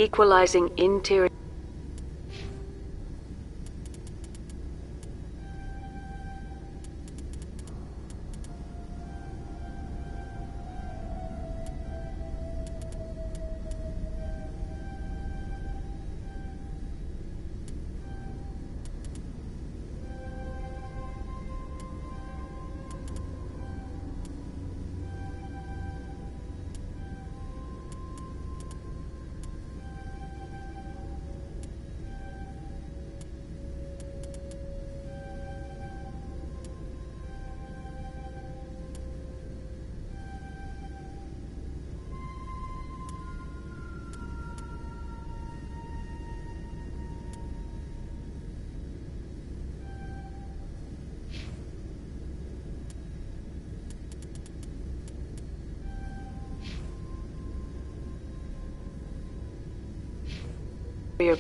equalizing interior.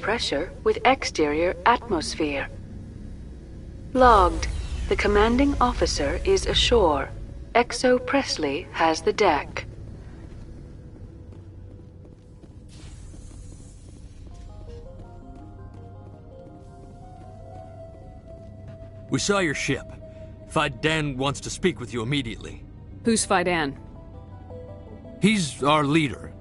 Pressure with exterior atmosphere. Logged. The commanding officer is ashore. Exo Presley has the deck. We saw your ship. Fidan wants to speak with you immediately. Who's Fidan? He's our leader.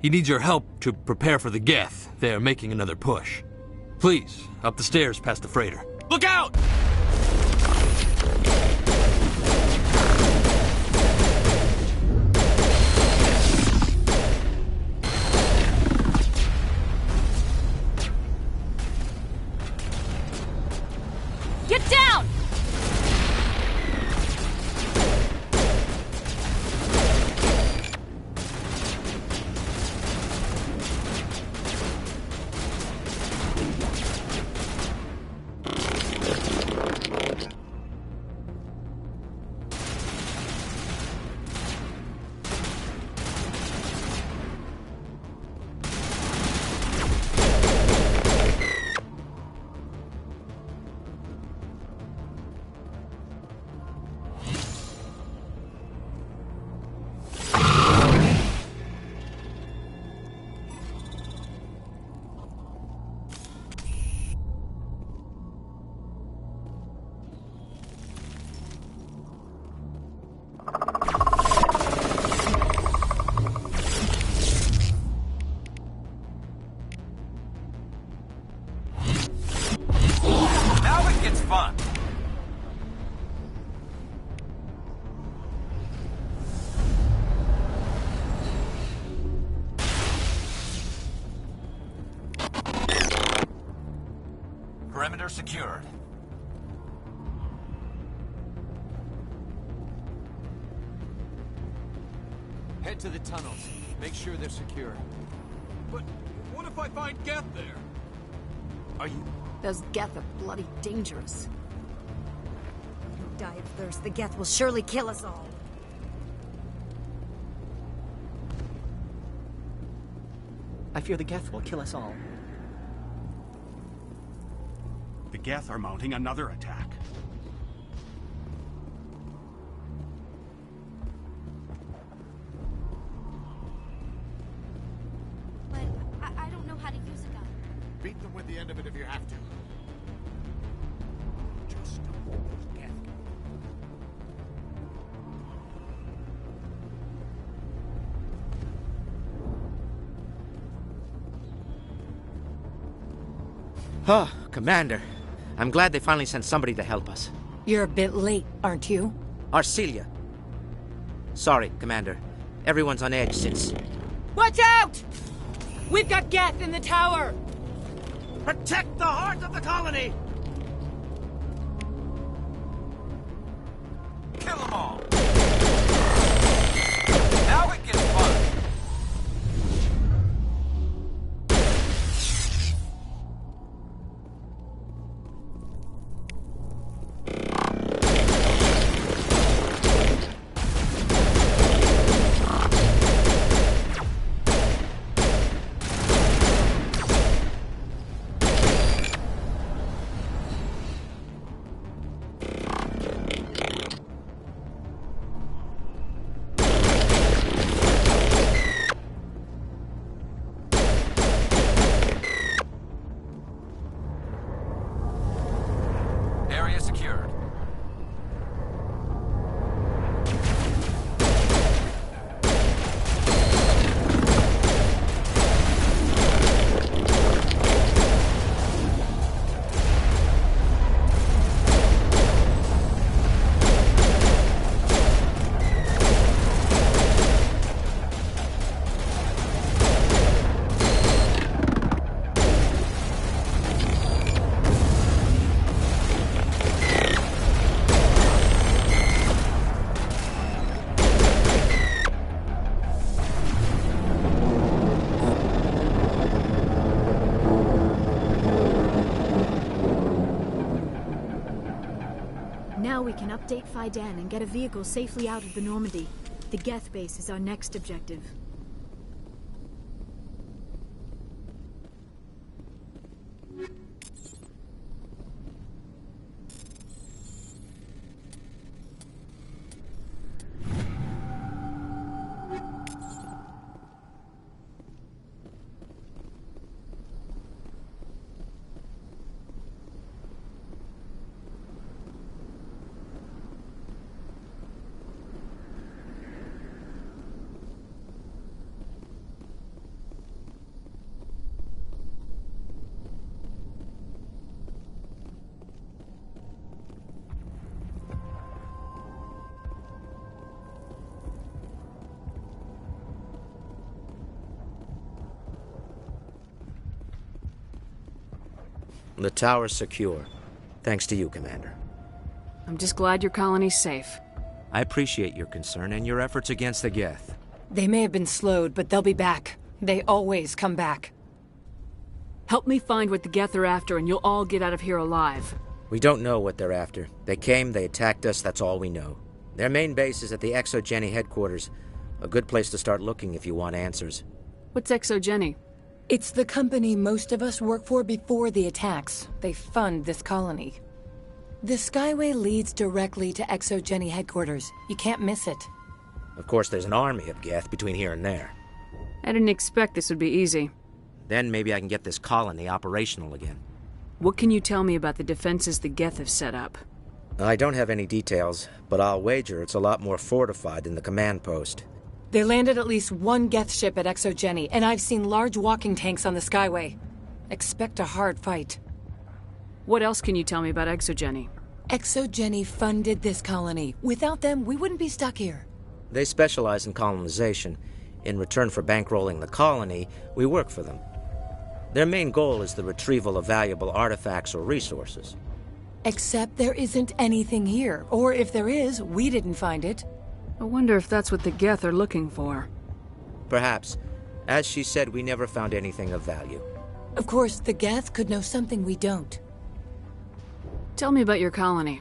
He needs your help to prepare for the Geth. They are making another push. Please, up the stairs past the freighter. Look out! Get down! Perimeter secured. Head to the tunnels. Make sure they're secure. But what if I find Geth there? Are you... Those Geth are bloody dangerous. If we die of thirst, the Geth will surely kill us all. I fear the Geth will kill us all. The Geth are mounting another attack. But I don't know how to use a gun. Beat them with the end of it if you have to. Just don't let those Geth go. Oh, Commander. I'm glad they finally sent somebody to help us. You're a bit late, aren't you? Arcelia. Sorry, Commander. Everyone's on edge since... Watch out! We've got Geth in the tower! Protect the heart of the colony! Kill them all! Now it gets fun! Now we can update Faidan and get a vehicle safely out of the Normandy. The Geth base is our next objective. The tower's secure. Thanks to you, Commander. I'm just glad your colony's safe. I appreciate your concern and your efforts against the Geth. They may have been slowed, but they'll be back. They always come back. Help me find what the Geth are after, and you'll all get out of here alive. We don't know what they're after. They came, they attacked us, that's all we know. Their main base is at the ExoGeni headquarters. A good place to start looking if you want answers. What's ExoGeni? It's the company most of us work for before the attacks. They fund this colony. The Skyway leads directly to ExoGeni headquarters. You can't miss it. Of course, there's an army of Geth between here and there. I didn't expect this would be easy. Then maybe I can get this colony operational again. What can you tell me about the defenses the Geth have set up? I don't have any details, but I'll wager it's a lot more fortified than the command post. They landed at least one Geth ship at ExoGeni, and I've seen large walking tanks on the Skyway. Expect a hard fight. What else can you tell me about ExoGeni? ExoGeni funded this colony. Without them, we wouldn't be stuck here. They specialize in colonization. In return for bankrolling the colony, we work for them. Their main goal is the retrieval of valuable artifacts or resources. Except there isn't anything here. Or if there is, we didn't find it. I wonder if that's what the Geth are looking for. Perhaps. As she said, we never found anything of value. Of course, the Geth could know something we don't. Tell me about your colony.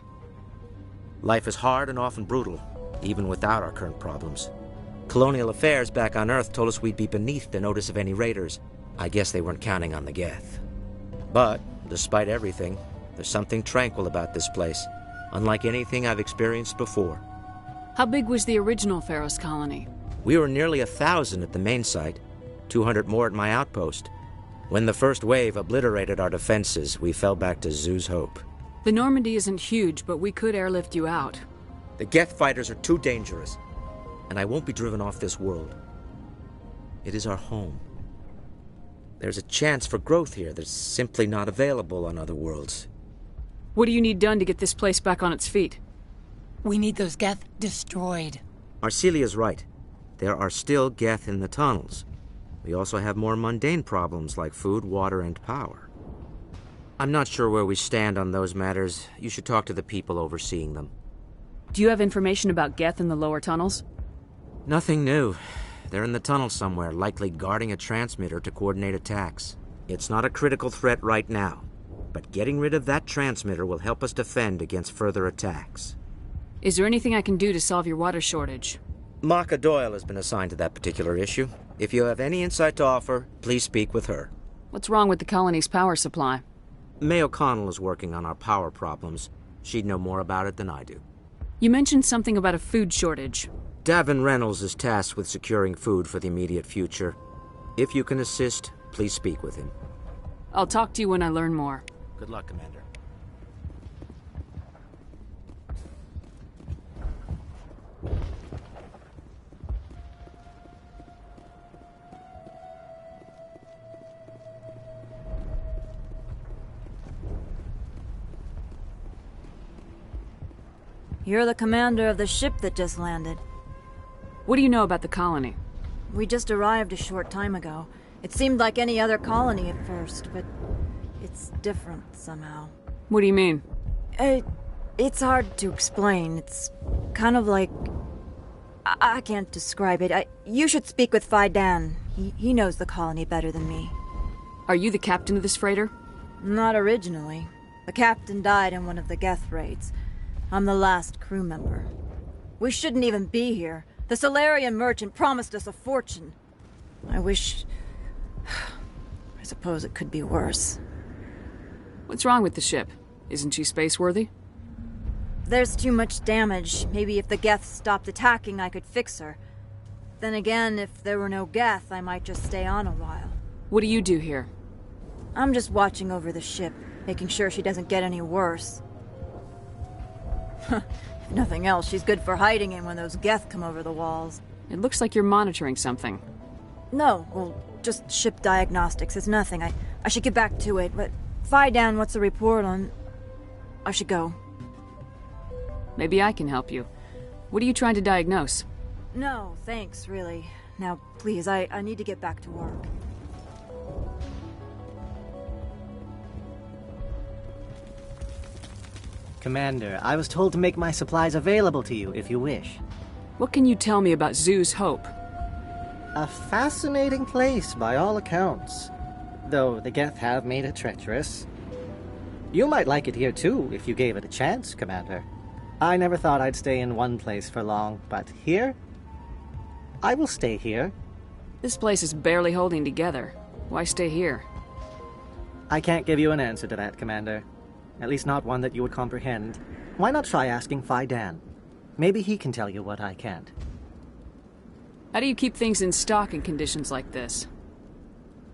Life is hard and often brutal, even without our current problems. Colonial affairs back on Earth told us we'd be beneath the notice of any raiders. I guess they weren't counting on the Geth. But, despite everything, there's something tranquil about this place, unlike anything I've experienced before. How big was the original Feros colony? We were nearly 1,000 at the main site, 200 more at my outpost. When the first wave obliterated our defenses, we fell back to Zoo's Hope. The Normandy isn't huge, but we could airlift you out. The Geth fighters are too dangerous, and I won't be driven off this world. It is our home. There's a chance for growth here that's simply not available on other worlds. What do you need done to get this place back on its feet? We need those Geth destroyed. Arcelia's right. There are still Geth in the tunnels. We also have more mundane problems like food, water, and power. I'm not sure where we stand on those matters. You should talk to the people overseeing them. Do you have information about Geth in the lower tunnels? Nothing new. They're in the tunnel somewhere, likely guarding a transmitter to coordinate attacks. It's not a critical threat right now, but getting rid of that transmitter will help us defend against further attacks. Is there anything I can do to solve your water shortage? Maka Doyle has been assigned to that particular issue. If you have any insight to offer, please speak with her. What's wrong with the colony's power supply? May O'Connell is working on our power problems. She'd know more about it than I do. You mentioned something about a food shortage. Davin Reynolds is tasked with securing food for the immediate future. If you can assist, please speak with him. I'll talk to you when I learn more. Good luck, Commander. You're the commander of the ship that just landed. What do you know about the colony? We just arrived a short time ago. It seemed like any other colony at first, but it's different somehow. What do you mean? It's hard to explain. It's kind of like... I can't describe it. You should speak with Faidan. He knows the colony better than me. Are you the captain of this freighter? Not originally. The captain died in one of the Geth raids. I'm the last crew member. We shouldn't even be here. The Solarian merchant promised us a fortune. I wish... I suppose it could be worse. What's wrong with the ship? Isn't she space-worthy? There's too much damage. Maybe if the Geth stopped attacking, I could fix her. Then again, if there were no Geth, I might just stay on a while. What do you do here? I'm just watching over the ship, making sure she doesn't get any worse. If nothing else, she's good for hiding in when those Geth come over the walls. It looks like you're monitoring something. No, well, just ship diagnostics. It's nothing. I should get back to it, but... Fidan, what's the report on... I should go. Maybe I can help you. What are you trying to diagnose? No, thanks, really. Now, please, I need to get back to work. Commander, I was told to make my supplies available to you if you wish. What can you tell me about Zoo's Hope? A fascinating place by all accounts, though the Geth have made it treacherous. You might like it here too if you gave it a chance, Commander. I never thought I'd stay in one place for long, but here? I will stay here. This place is barely holding together. Why stay here? I can't give you an answer to that, Commander. At least not one that you would comprehend. Why not try asking Fedan? Maybe he can tell you what I can't. How do you keep things in stock in conditions like this?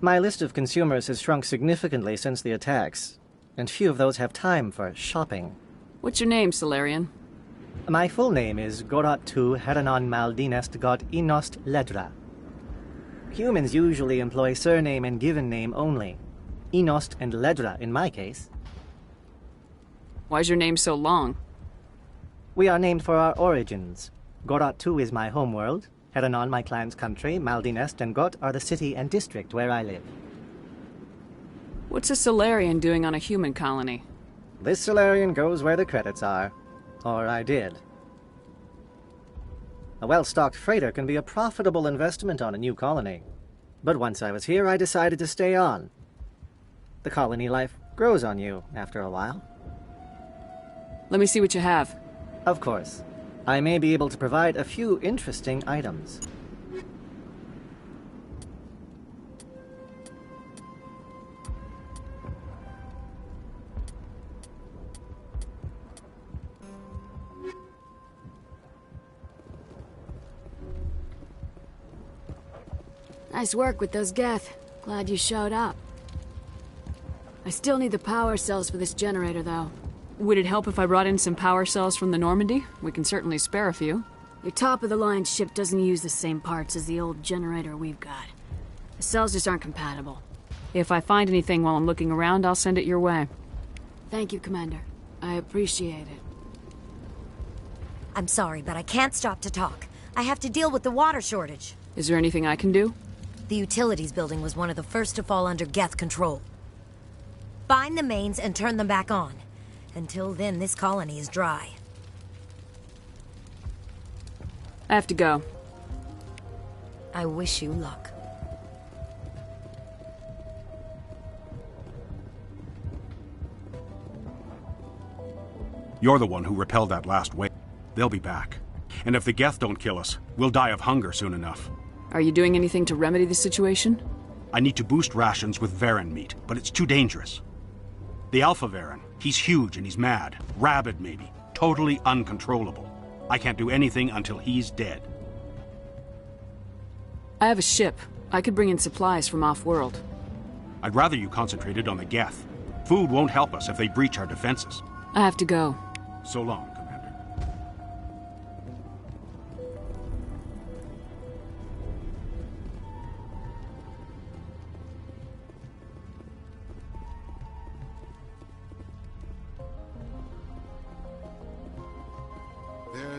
My list of consumers has shrunk significantly since the attacks, and few of those have time for shopping. What's your name, Solarian? My full name is Gorat tu Heranon Maldinest God Inost Ledra. Humans usually employ surname and given name only. Inost and Ledra in my case. Why's your name so long? We are named for our origins. Gorat tu is my homeworld, Heranon my clan's country, Maldinest and Got are the city and district where I live. What's a Solarian doing on a human colony? This Solarian goes where the credits are. Or I did. A well-stocked freighter can be a profitable investment on a new colony. But once I was here, I decided to stay on. The colony life grows on you after a while. Let me see what you have. Of course. I may be able to provide a few interesting items. Nice work with those Geth. Glad you showed up. I still need the power cells for this generator, though. Would it help if I brought in some power cells from the Normandy? We can certainly spare a few. Your top-of-the-line ship doesn't use the same parts as the old generator we've got. The cells just aren't compatible. If I find anything while I'm looking around, I'll send it your way. Thank you, Commander. I appreciate it. I'm sorry, but I can't stop to talk. I have to deal with the water shortage. Is there anything I can do? The utilities building was one of the first to fall under Geth control. Find the mains and turn them back on. Until then, this colony is dry. I have to go. I wish you luck. You're the one who repelled that last wave. They'll be back. And if the Geth don't kill us, we'll die of hunger soon enough. Are you doing anything to remedy the situation? I need to boost rations with Varen meat, but it's too dangerous. The Alpha Varen, he's huge and he's mad. Rabid, maybe. Totally uncontrollable. I can't do anything until he's dead. I have a ship. I could bring in supplies from off-world. I'd rather you concentrated on the Geth. Food won't help us if they breach our defenses. I have to go. So long, Commander.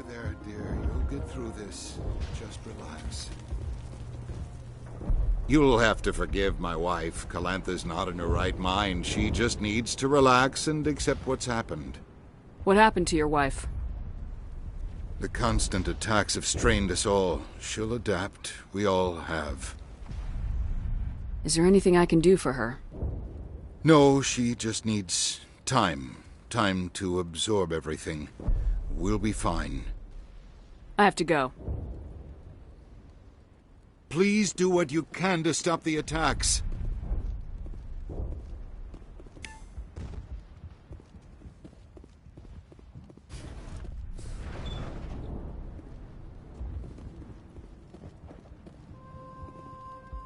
There, dear. You'll get through this. Just relax. You'll have to forgive my wife. Calantha's not in her right mind. She just needs to relax and accept what's happened. What happened to your wife? The constant attacks have strained us all. She'll adapt. We all have. Is there anything I can do for her? No, she just needs time Time to absorb everything. We'll be fine. I have to go. Please do what you can to stop the attacks.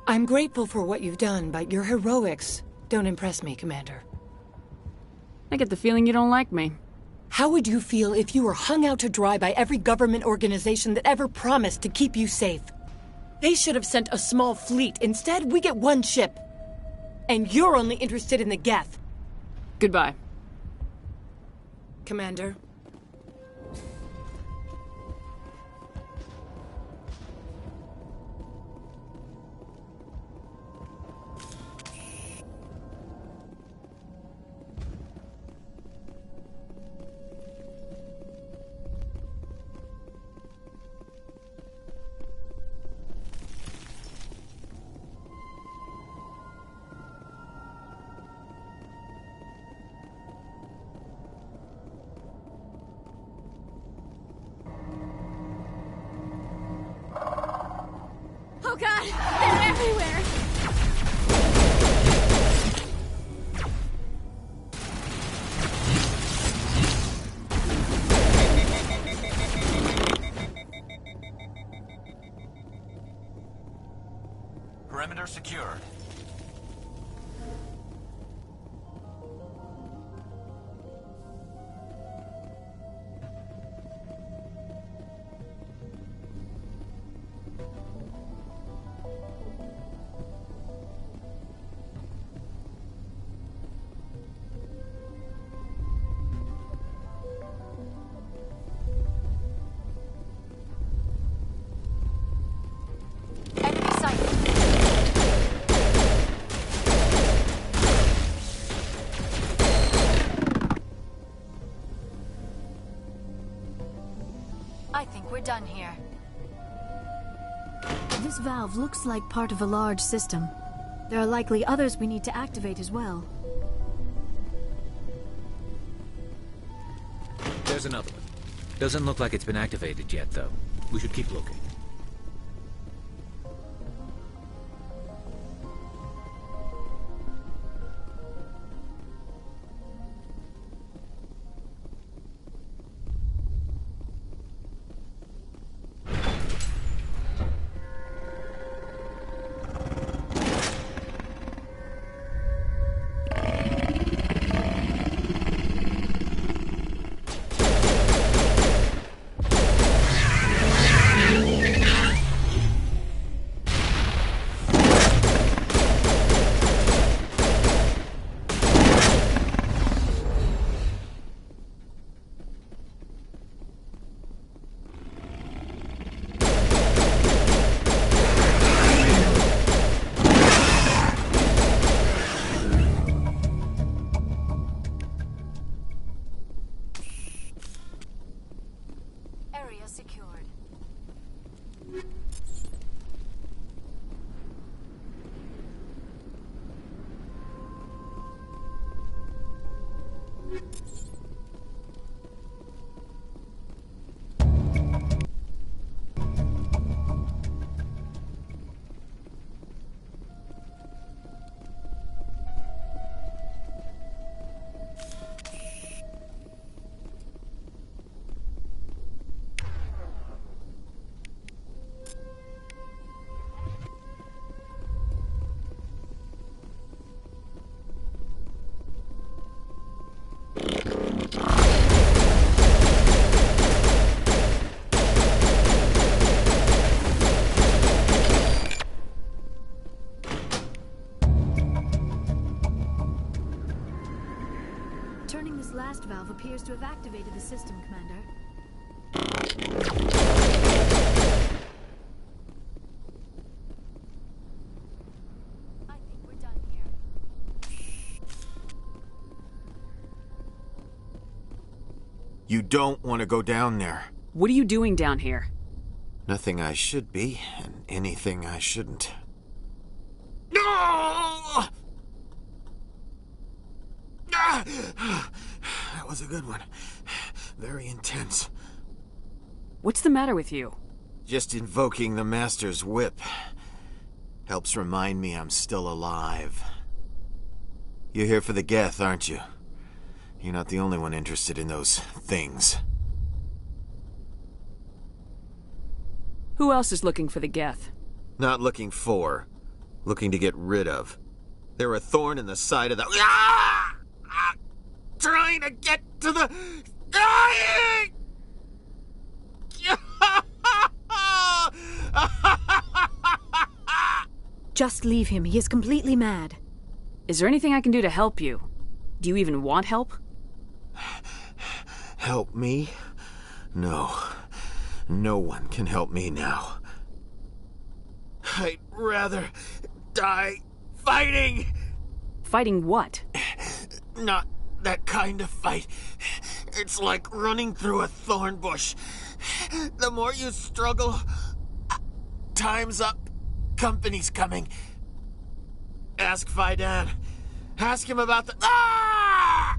I'm grateful for what you've done, but your heroics don't impress me, Commander. I get the feeling you don't like me. How would you feel if you were hung out to dry by every government organization that ever promised to keep you safe? They should have sent a small fleet. Instead, we get one ship. And you're only interested in the Geth. Goodbye. Commander. Oh god! They're everywhere! Perimeter secured. Enemy sighted. I think we're done here. This valve looks like part of a large system. There are likely others we need to activate as well. There's another one. Doesn't look like it's been activated yet, though. We should keep looking. Area secured. Turning this last valve appears to have activated the system, Commander. I think we're done here. You don't want to go down there. What are you doing down here? Nothing I should be, and anything I shouldn't. No! That was a good one. Very intense. What's the matter with you? Just invoking the Master's whip helps remind me I'm still alive. You're here for the Geth, aren't you? You're not the only one interested in those things. Who else is looking for the Geth? Not looking for. Looking to get rid of. They're a thorn in the side of the... Ah! Ah! Trying to get to the... Just leave him. He is completely mad. Is there anything I can do to help you? Do you even want help? Help me? No. No one can help me now. I'd rather die fighting! Fighting what? Not that kind of fight. It's like running through a thorn bush. The more you struggle, time's up. Company's coming. Ask Faidan. Ask him about the... Ah!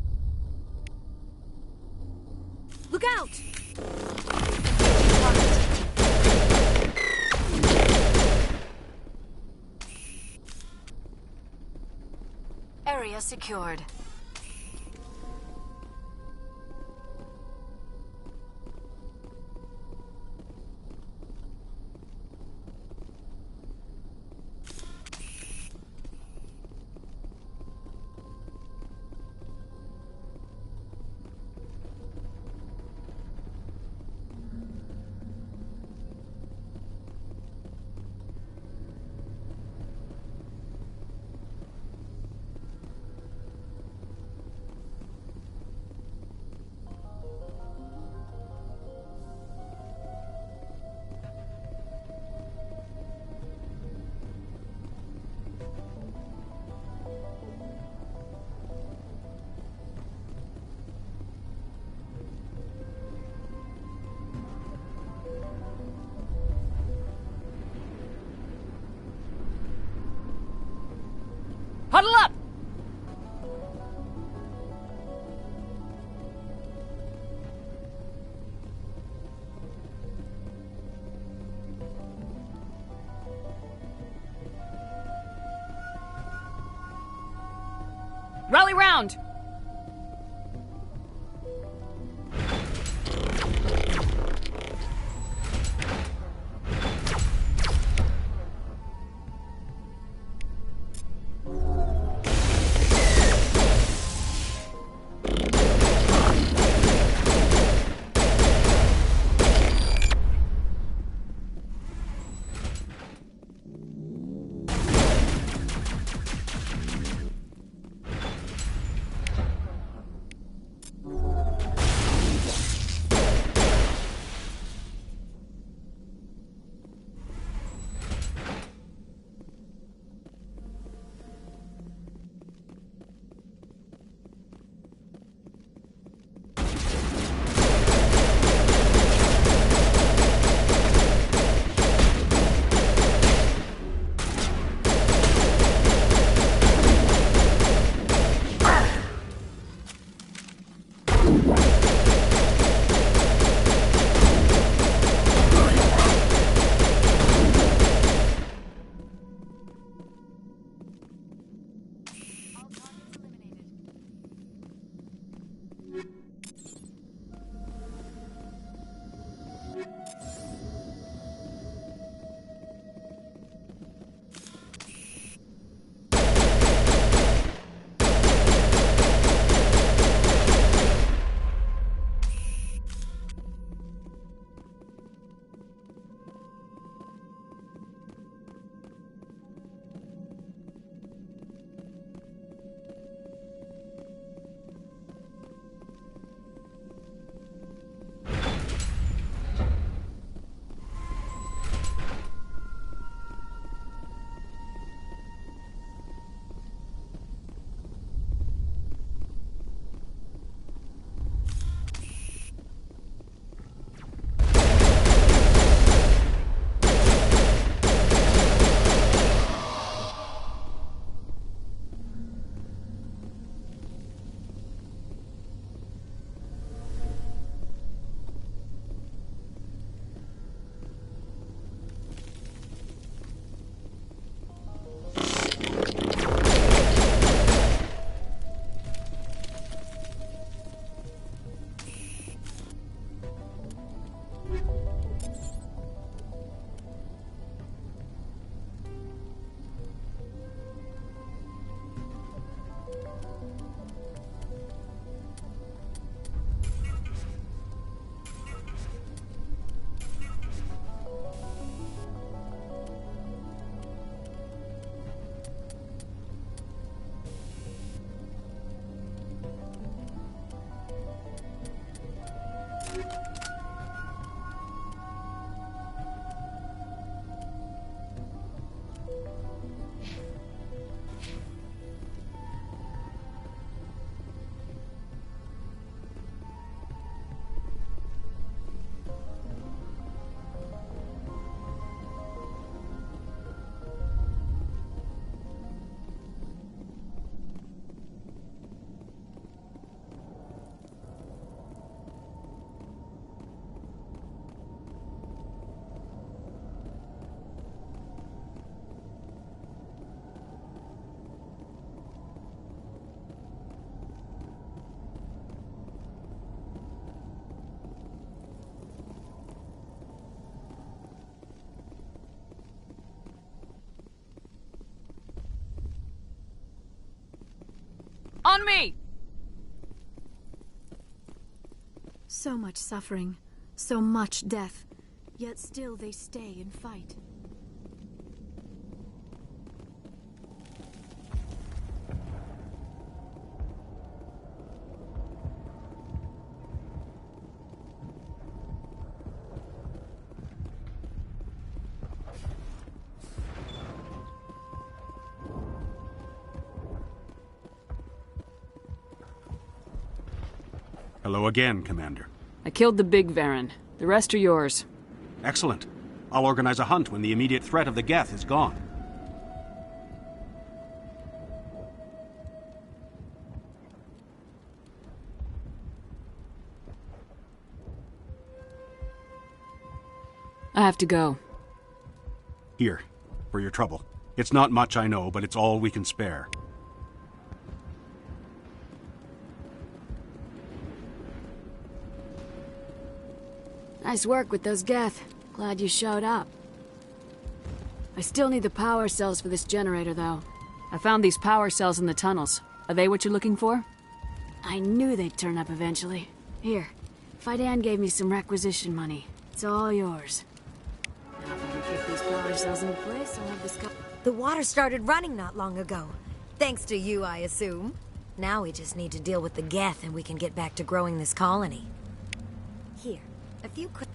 Look out! Area secured. Huddle up! Rally round! On me! So much suffering, so much death, yet still they stay and fight. Hello again, Commander. I killed the big Varen. The rest are yours. Excellent. I'll organize a hunt when the immediate threat of the Geth is gone. I have to go. Here, for your trouble. It's not much, I know, but it's all we can spare. Nice work with those Geth. Glad you showed up. I still need the power cells for this generator, though. I found these power cells in the tunnels. Are they what you're looking for? I knew they'd turn up eventually. Here, Fidan gave me some requisition money. It's all yours. Now if I can get these power cells into place, I'll have this The water started running not long ago. Thanks to you, I assume. Now we just need to deal with the Geth and we can get back to growing this colony. Here, a few quick...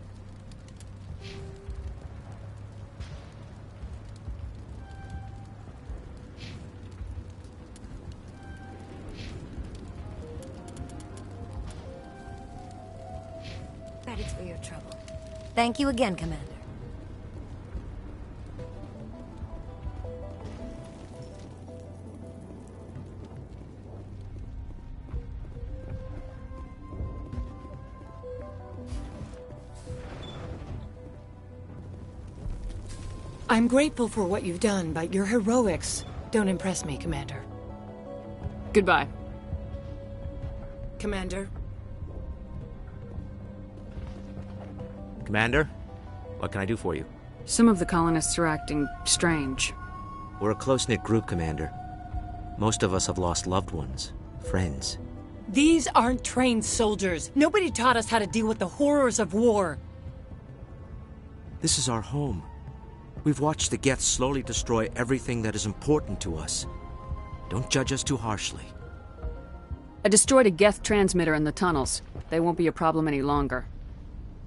credits for your trouble. Thank you again, Commander. I'm grateful for what you've done, but your heroics don't impress me, Commander. Goodbye. Commander? Commander, what can I do for you? Some of the colonists are acting strange. We're a close-knit group, Commander. Most of us have lost loved ones, friends. These aren't trained soldiers. Nobody taught us how to deal with the horrors of war. This is our home. We've watched the Geth slowly destroy everything that is important to us. Don't judge us too harshly. I destroyed a Geth transmitter in the tunnels. They won't be a problem any longer.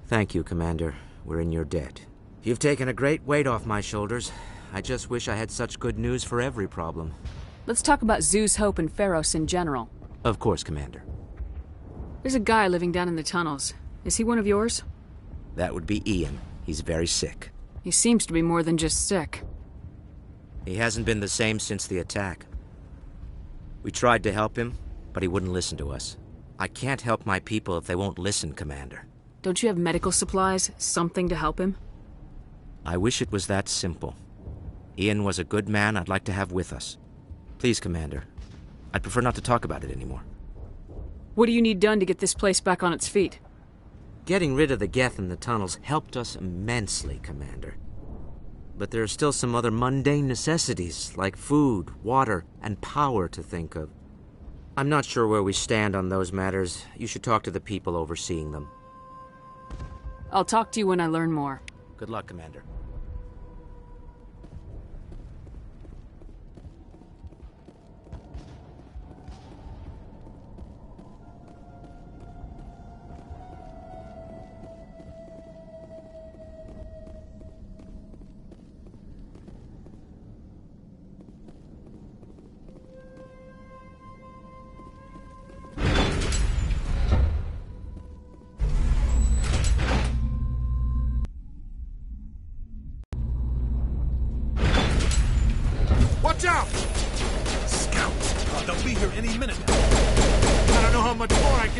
Thank you, Commander. We're in your debt. You've taken a great weight off my shoulders. I just wish I had such good news for every problem. Let's talk about Zeus, Hope, and Feros in general. Of course, Commander. There's a guy living down in the tunnels. Is he one of yours? That would be Ian. He's very sick. He seems to be more than just sick. He hasn't been the same since the attack. We tried to help him, but he wouldn't listen to us. I can't help my people if they won't listen, Commander. Don't you have medical supplies? Something to help him? I wish it was that simple. Ian was a good man I'd like to have with us. Please, Commander. I'd prefer not to talk about it anymore. What do you need done to get this place back on its feet? Getting rid of the Geth in the tunnels helped us immensely, Commander. But there are still some other mundane necessities, like food, water, and power to think of. I'm not sure where we stand on those matters. You should talk to the people overseeing them. I'll talk to you when I learn more. Good luck, Commander.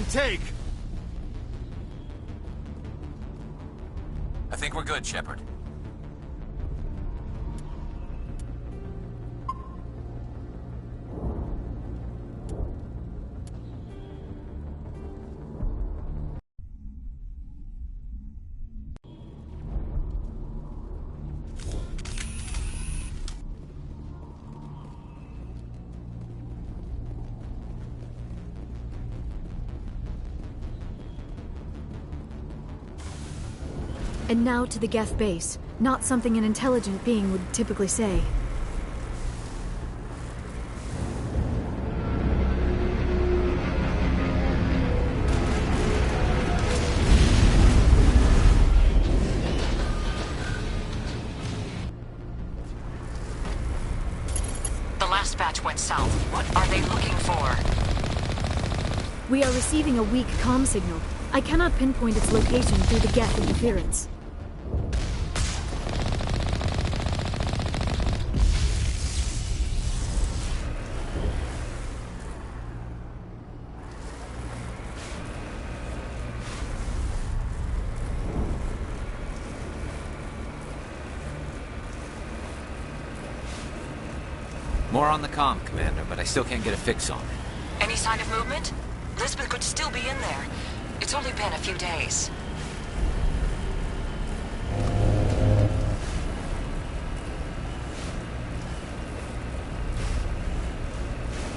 can take. I think we're good, Shepard. And now to the Geth base. Not something an intelligent being would typically say. The last batch went south. What are they looking for? We are receiving a weak comm signal. I cannot pinpoint its location through the Geth interference. More on the comm, Commander, but I still can't get a fix on it. Any sign of movement? Lisbon could still be in there. It's only been a few days.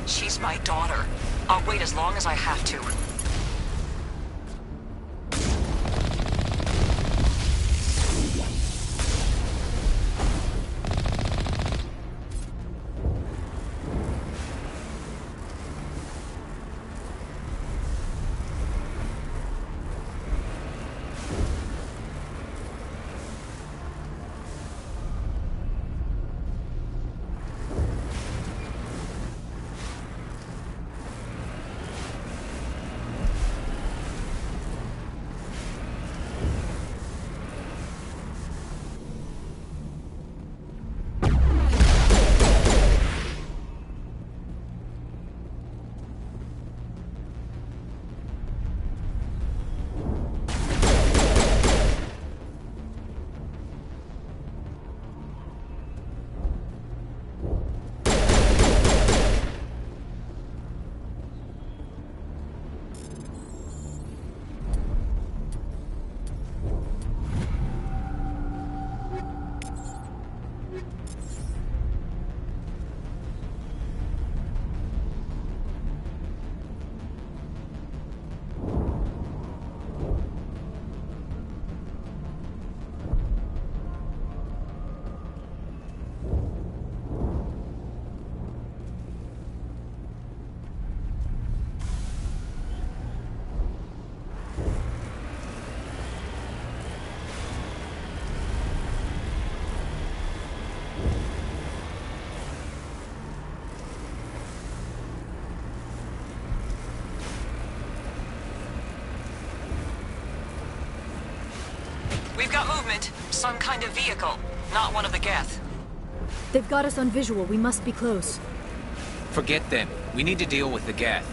She's my daughter. I'll wait as long as I have to. We've got movement. Some kind of vehicle. Not one of the Geth. They've got us on visual. We must be close. Forget them. We need to deal with the Geth.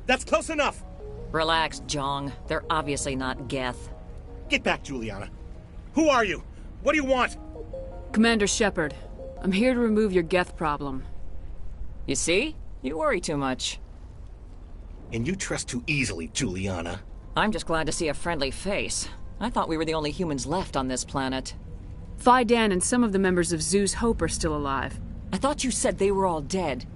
That's close enough! Relax, Jong. They're obviously not Geth. Get back, Juliana. Who are you? What do you want? Commander Shepard, I'm here to remove your Geth problem. You see? You worry too much. And you trust too easily, Juliana. I'm just glad to see a friendly face. I thought we were the only humans left on this planet. Fidan and some of the members of Zoo's Hope are still alive. I thought you said they were all dead.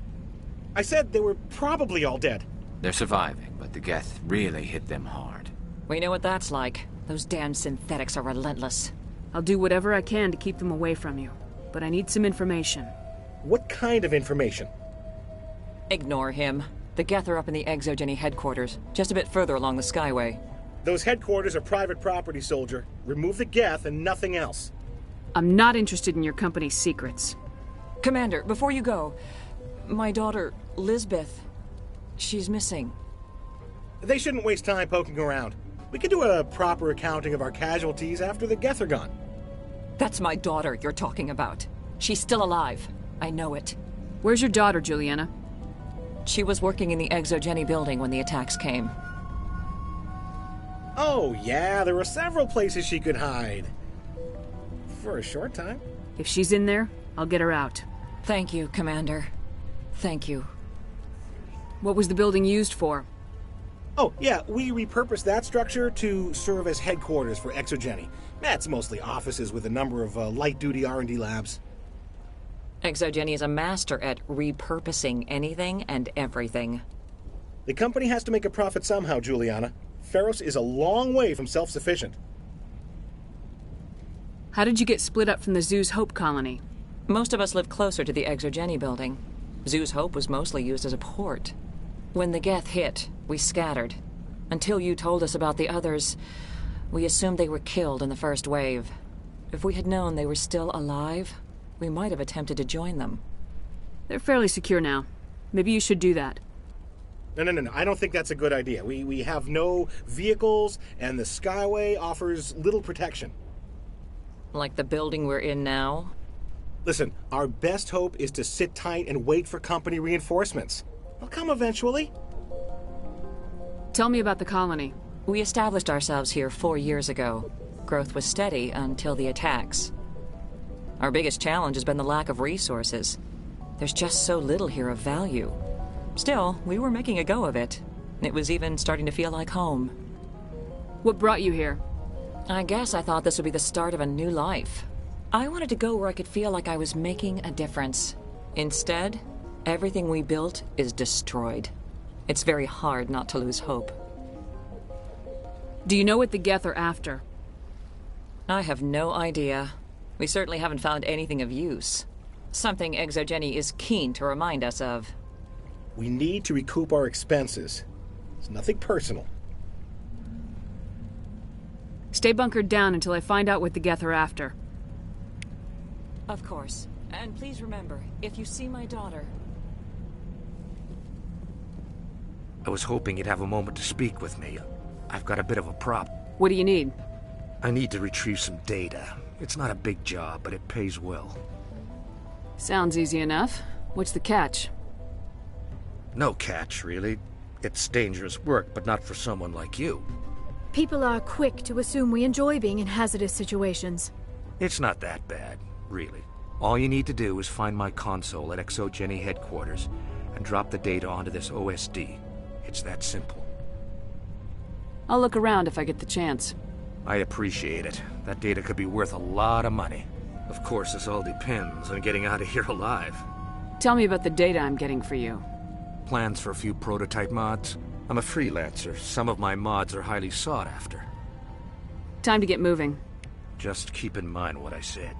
I said they were probably all dead. They're surviving, but the Geth really hit them hard. We know what that's like. Those damn synthetics are relentless. I'll do whatever I can to keep them away from you, but I need some information. What kind of information? Ignore him. The Geth are up in the Exogeny headquarters, just a bit further along the Skyway. Those headquarters are private property, soldier. Remove the Geth and nothing else. I'm not interested in your company's secrets. Commander, before you go, my daughter, Lisbeth, she's missing. They shouldn't waste time poking around. We could do a proper accounting of our casualties after the Geth are gone. That's my daughter you're talking about. She's still alive. I know it. Where's your daughter, Juliana? She was working in the Exogeny building when the attacks came. Oh, yeah, there were several places she could hide. For a short time. If she's in there, I'll get her out. Thank you, Commander. Thank you. What was the building used for? Oh, yeah, we repurposed that structure to serve as headquarters for Exogeny. That's mostly offices with a number of light-duty R&D labs. Exogeny is a master at repurposing anything and everything. The company has to make a profit somehow, Juliana. Feros is a long way from self-sufficient. How did you get split up from the Zoo's Hope colony? Most of us live closer to the Exogeny building. Zoo's Hope was mostly used as a port. When the Geth hit, we scattered. Until you told us about the others, we assumed they were killed in the first wave. If we had known they were still alive, we might have attempted to join them. They're fairly secure now. Maybe you should do that. No. I don't think that's a good idea. We have no vehicles, and the Skyway offers little protection. Like the building we're in now? Listen, our best hope is to sit tight and wait for company reinforcements. They'll come eventually. Tell me about the colony. We established ourselves here 4 years ago. Growth was steady until the attacks. Our biggest challenge has been the lack of resources. There's just so little here of value. Still, we were making a go of it. It was even starting to feel like home. What brought you here? I guess I thought this would be the start of a new life. I wanted to go where I could feel like I was making a difference. Instead, everything we built is destroyed. It's very hard not to lose hope. Do you know what the Geth are after? I have no idea. We certainly haven't found anything of use. Something Exogeny is keen to remind us of. We need to recoup our expenses. It's nothing personal. Stay bunkered down until I find out what the Geth are after. Of course. And please remember, if you see my daughter... I was hoping you'd have a moment to speak with me. I've got a bit of a problem. What do you need? I need to retrieve some data. It's not a big job, but it pays well. Sounds easy enough. What's the catch? No catch, really. It's dangerous work, but not for someone like you. People are quick to assume we enjoy being in hazardous situations. It's not that bad, really. All you need to do is find my console at Exogeny headquarters and drop the data onto this OSD. It's that simple. I'll look around if I get the chance. I appreciate it. That data could be worth a lot of money. Of course, this all depends on getting out of here alive. Tell me about the data I'm getting for you. Plans for a few prototype mods? I'm a freelancer. Some of my mods are highly sought after. Time to get moving. Just keep in mind what I said.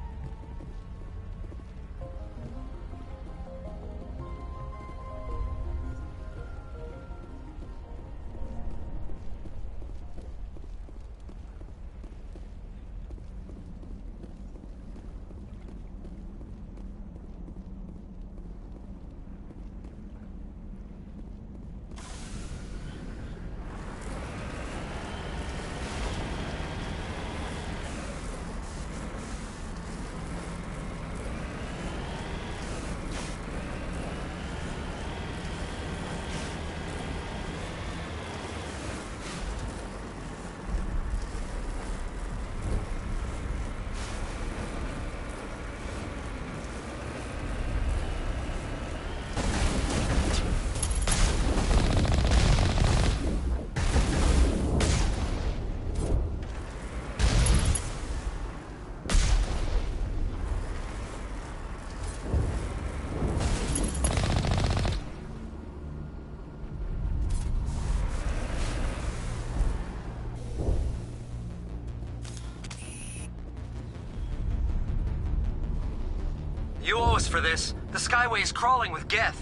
You owe us for this. The Skyway is crawling with Geth.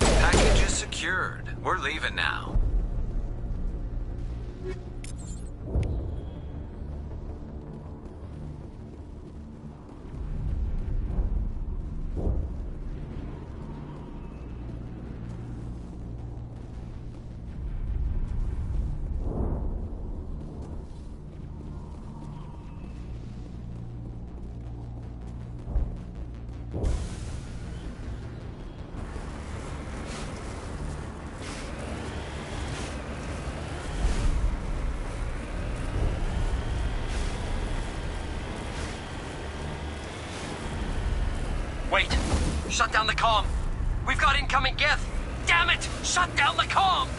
Package is secured. We're leaving now. Wait! Shut down the comm! We've got incoming Geth! Damn it! Shut down the comm!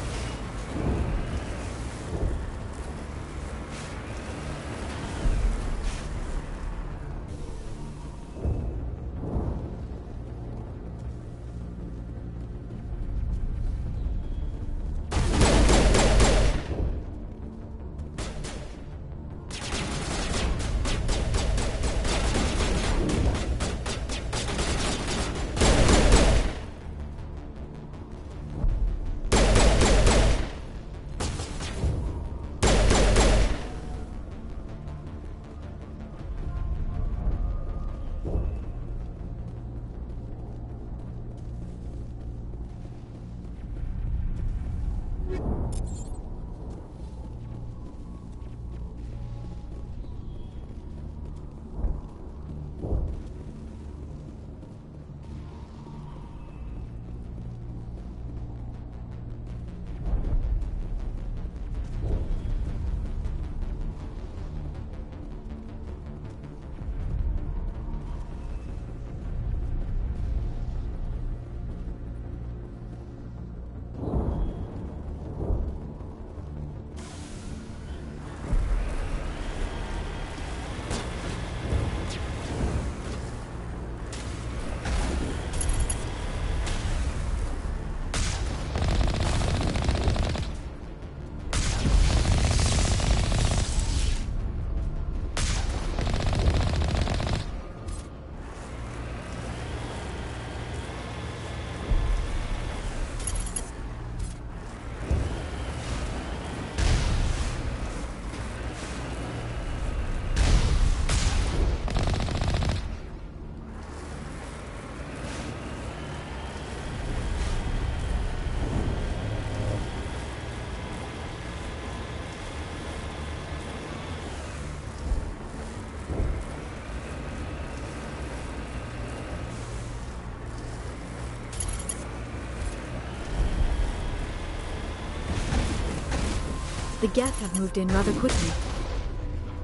The Geth have moved in rather quickly.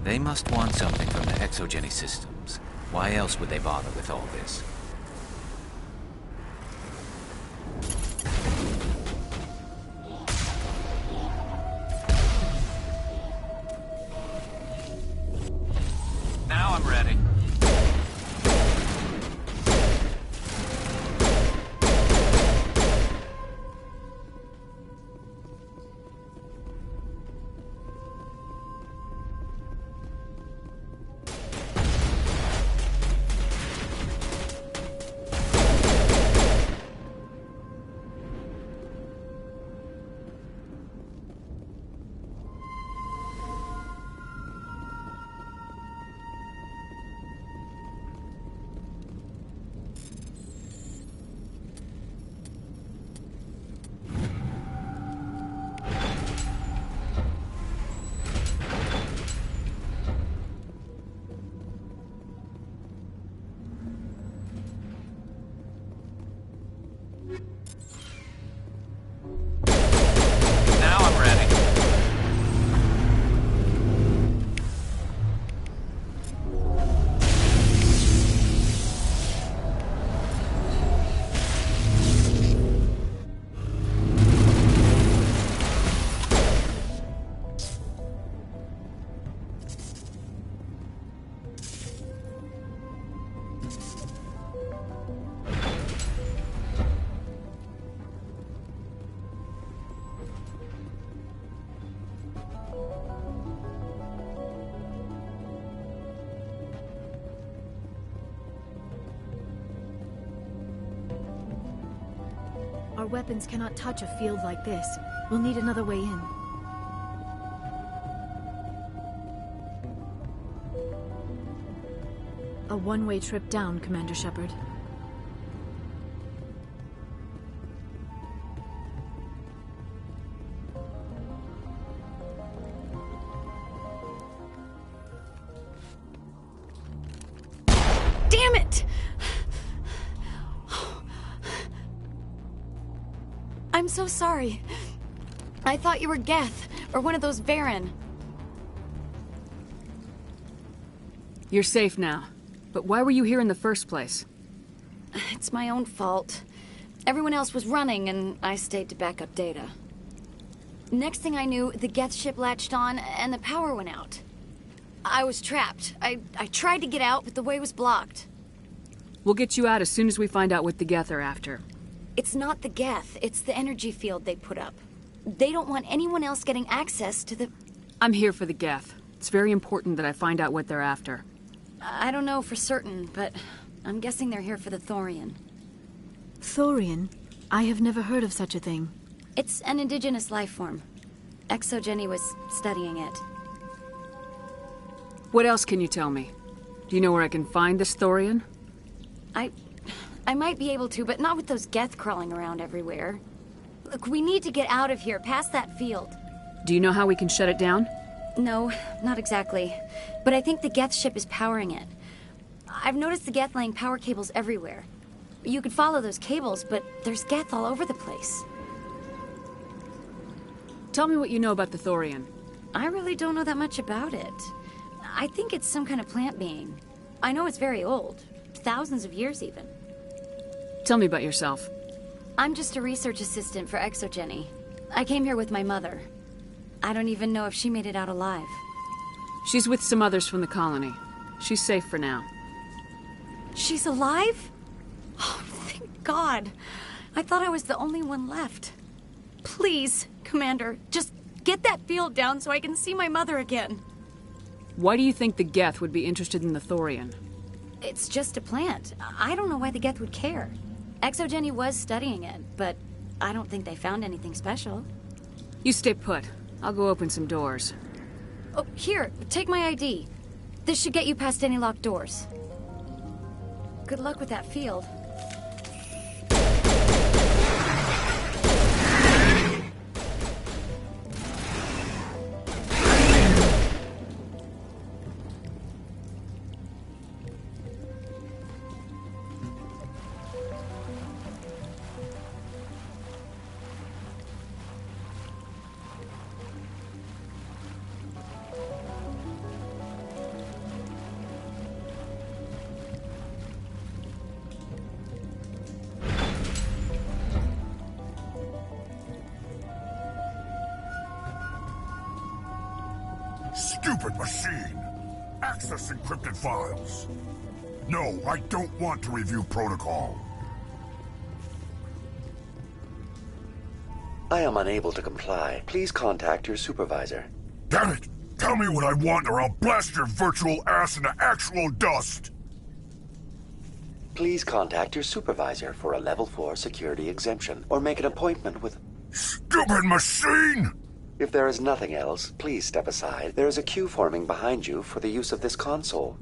They must want something from the exogeny systems. Why else would they bother with all this? Now I'm ready. Our weapons cannot touch a field like this. We'll need another way in. A one-way trip down, Commander Shepard. Damn it! I'm so sorry. I thought you were Geth, or one of those Varen. You're safe now. But why were you here in the first place? It's my own fault. Everyone else was running, and I stayed to back up data. Next thing I knew, the Geth ship latched on, and the power went out. I was trapped. I tried to get out, but the way was blocked. We'll get you out as soon as we find out what the Geth are after. It's not the Geth, it's the energy field they put up. They don't want anyone else getting access to the... I'm here for the Geth. It's very important that I find out what they're after. I don't know for certain, but I'm guessing they're here for the Thorian. Thorian? I have never heard of such a thing. It's an indigenous life form. Exogeny was studying it. What else can you tell me? Do you know where I can find this Thorian? I might be able to, but not with those Geth crawling around everywhere. Look, we need to get out of here, past that field. Do you know how we can shut it down? No, not exactly. But I think the Geth ship is powering it. I've noticed the Geth laying power cables everywhere. You could follow those cables, but there's Geth all over the place. Tell me what you know about the Thorian. I really don't know that much about it. I think it's some kind of plant being. I know it's very old. Thousands of years, even. Tell me about yourself. I'm just a research assistant for Exogeny. I came here with my mother. I don't even know if she made it out alive. She's with some others from the colony. She's safe for now. She's alive? Oh, thank God. I thought I was the only one left. Please, Commander, just get that field down so I can see my mother again. Why do you think the Geth would be interested in the Thorian? It's just a plant. I don't know why the Geth would care. Exogeny was studying it, but I don't think they found anything special. You stay put. I'll go open some doors. Oh, here, take my ID. This should get you past any locked doors. Good luck with that field. Stupid machine! Access encrypted files. No, I don't want to review protocol. I am unable to comply. Please contact your supervisor. Damn it! Tell me what I want or I'll blast your virtual ass into actual dust! Please contact your supervisor for a level 4 security exemption, or make an appointment with... Stupid machine! If there is nothing else, please step aside. There is a queue forming behind you for the use of this console.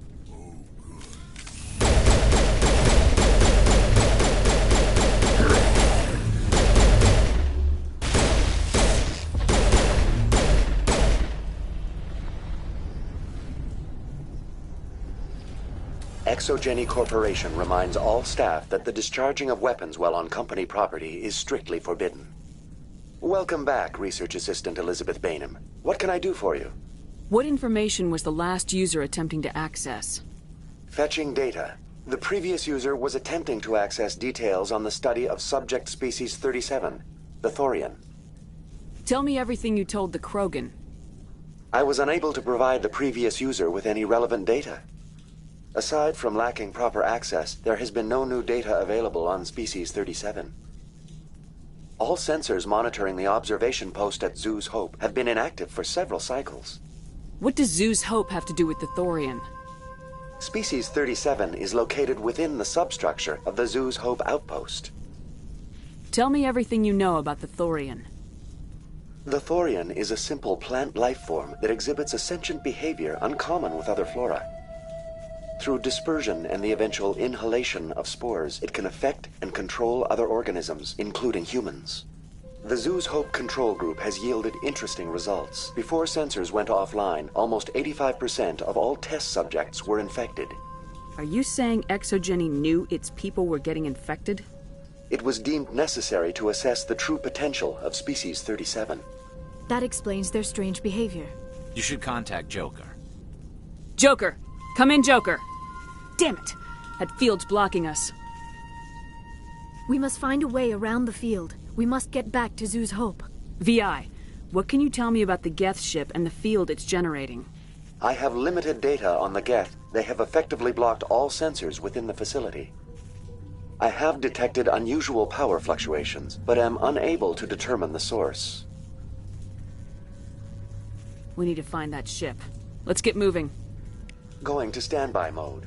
Exogeny Corporation reminds all staff that the discharging of weapons while on company property is strictly forbidden. Welcome back, Research Assistant Elizabeth Bainham. What can I do for you? What information was the last user attempting to access? Fetching data. The previous user was attempting to access details on the study of subject species 37, the Thorian. Tell me everything you told the Krogan. I was unable to provide the previous user with any relevant data. Aside from lacking proper access, there has been no new data available on species 37. All sensors monitoring the observation post at Zeus Hope have been inactive for several cycles. What does Zeus Hope have to do with the Thorian? Species 37 is located within the substructure of the Zeus Hope outpost. Tell me everything you know about the Thorian. The Thorian is a simple plant life form that exhibits a sentient behavior uncommon with other flora. Through dispersion and the eventual inhalation of spores, it can affect and control other organisms, including humans. The Zeus Hope control group has yielded interesting results. Before sensors went offline, almost 85% of all test subjects were infected. Are you saying Exogeny knew its people were getting infected? It was deemed necessary to assess the true potential of species 37. That explains their strange behavior. You should contact Joker. Joker! Come in, Joker! Damn it! That field's blocking us. We must find a way around the field. We must get back to Zoo's Hope. VI, what can you tell me about the Geth ship and the field it's generating? I have limited data on the Geth. They have effectively blocked all sensors within the facility. I have detected unusual power fluctuations, but am unable to determine the source. We need to find that ship. Let's get moving. Going to standby mode.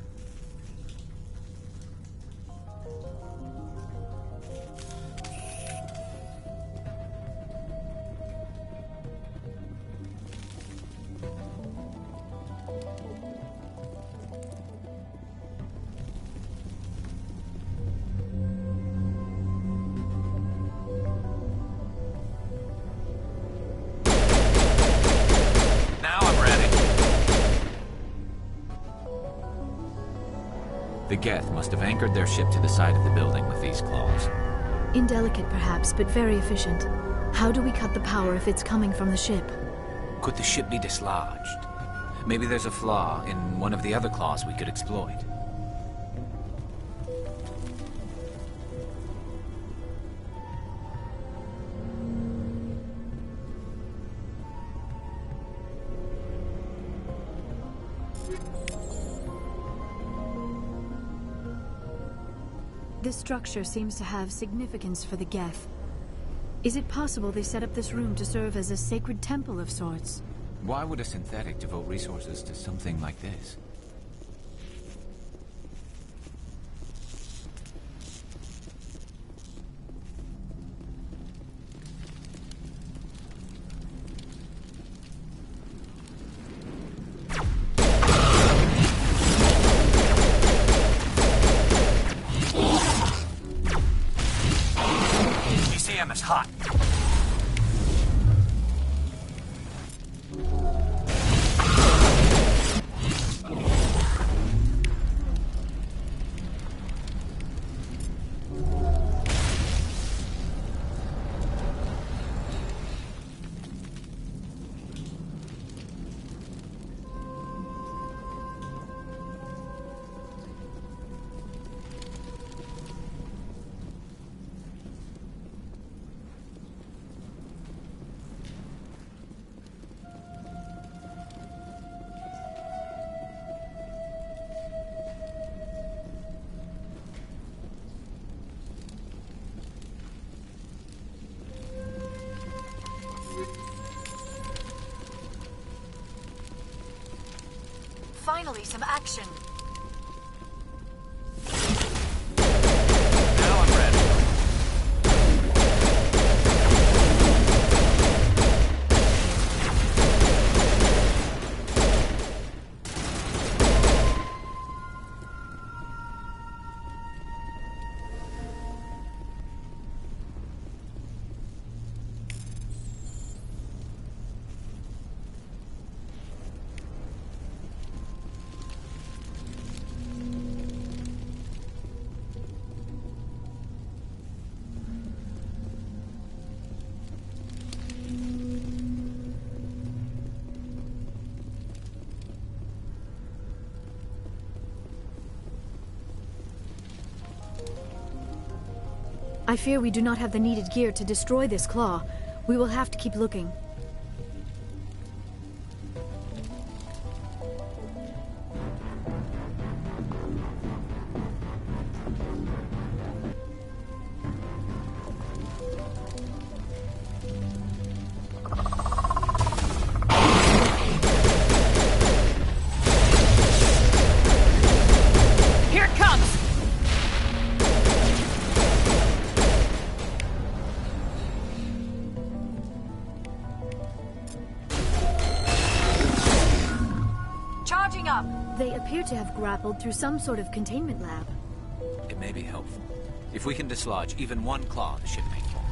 The Geth must have anchored their ship to the side of the building with these claws. Indelicate, perhaps, but very efficient. How do we cut the power if it's coming from the ship? Could the ship be dislodged? Maybe there's a flaw in one of the other claws we could exploit. This structure seems to have significance for the Geth. Is it possible they set up this room to serve as a sacred temple of sorts? Why would a synthetic devote resources to something like this? ECM is hot. Finally, some action. Now I'm ready. I fear we do not have the needed gear to destroy this claw. We will have to keep looking. Here it comes! Charging up! They appear to have grappled through some sort of containment lab. It may be helpful. If we can dislodge even one claw, the ship may fall.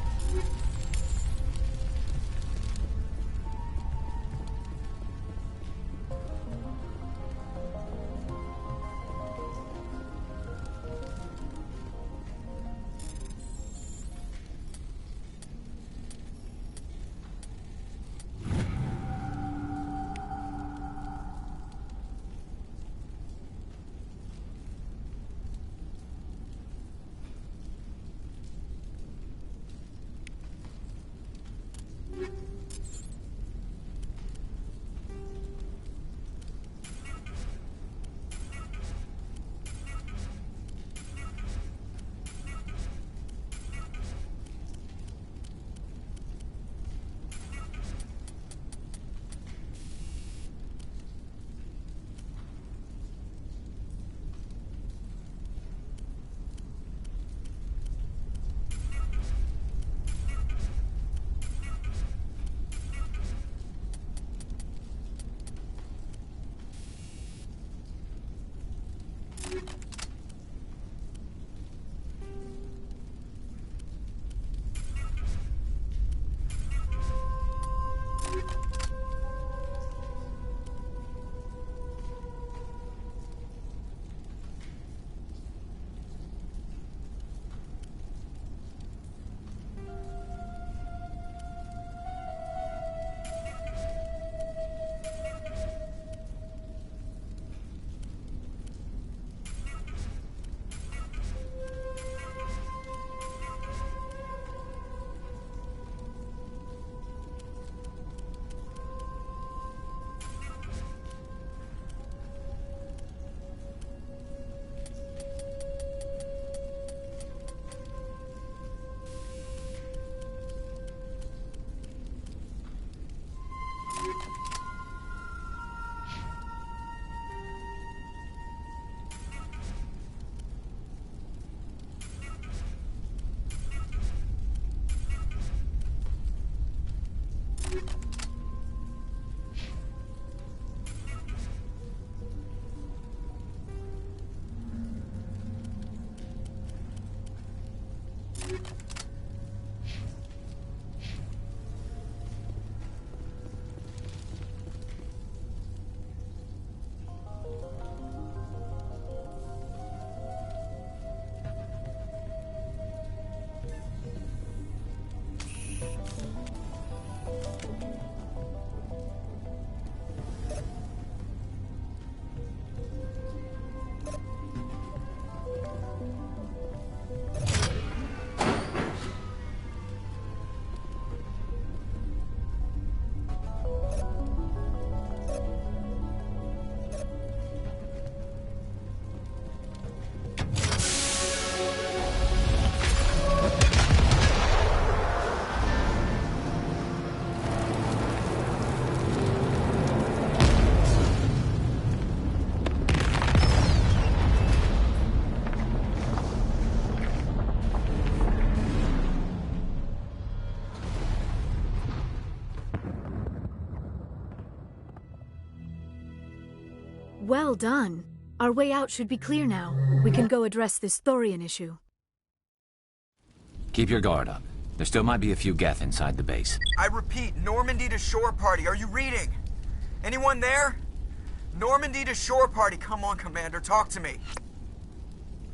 Well done. Our way out should be clear now. We can go address this Thorian issue. Keep your guard up. There still might be a few Geth inside the base. I repeat, Normandy to shore party. Are you reading? Anyone there? Normandy to shore party. Come on, Commander, talk to me.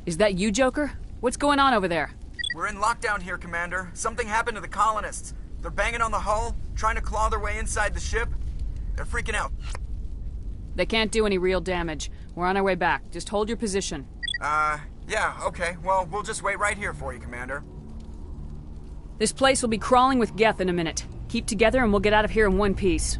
Is that you, Joker? What's going on over there? We're in lockdown here, Commander. Something happened to the colonists. They're banging on the hull, trying to claw their way inside the ship. They're freaking out. They can't do any real damage. We're on our way back. Just hold your position. Yeah, okay. Well, we'll just wait right here for you, Commander. This place will be crawling with Geth in a minute. Keep together and we'll get out of here in one piece.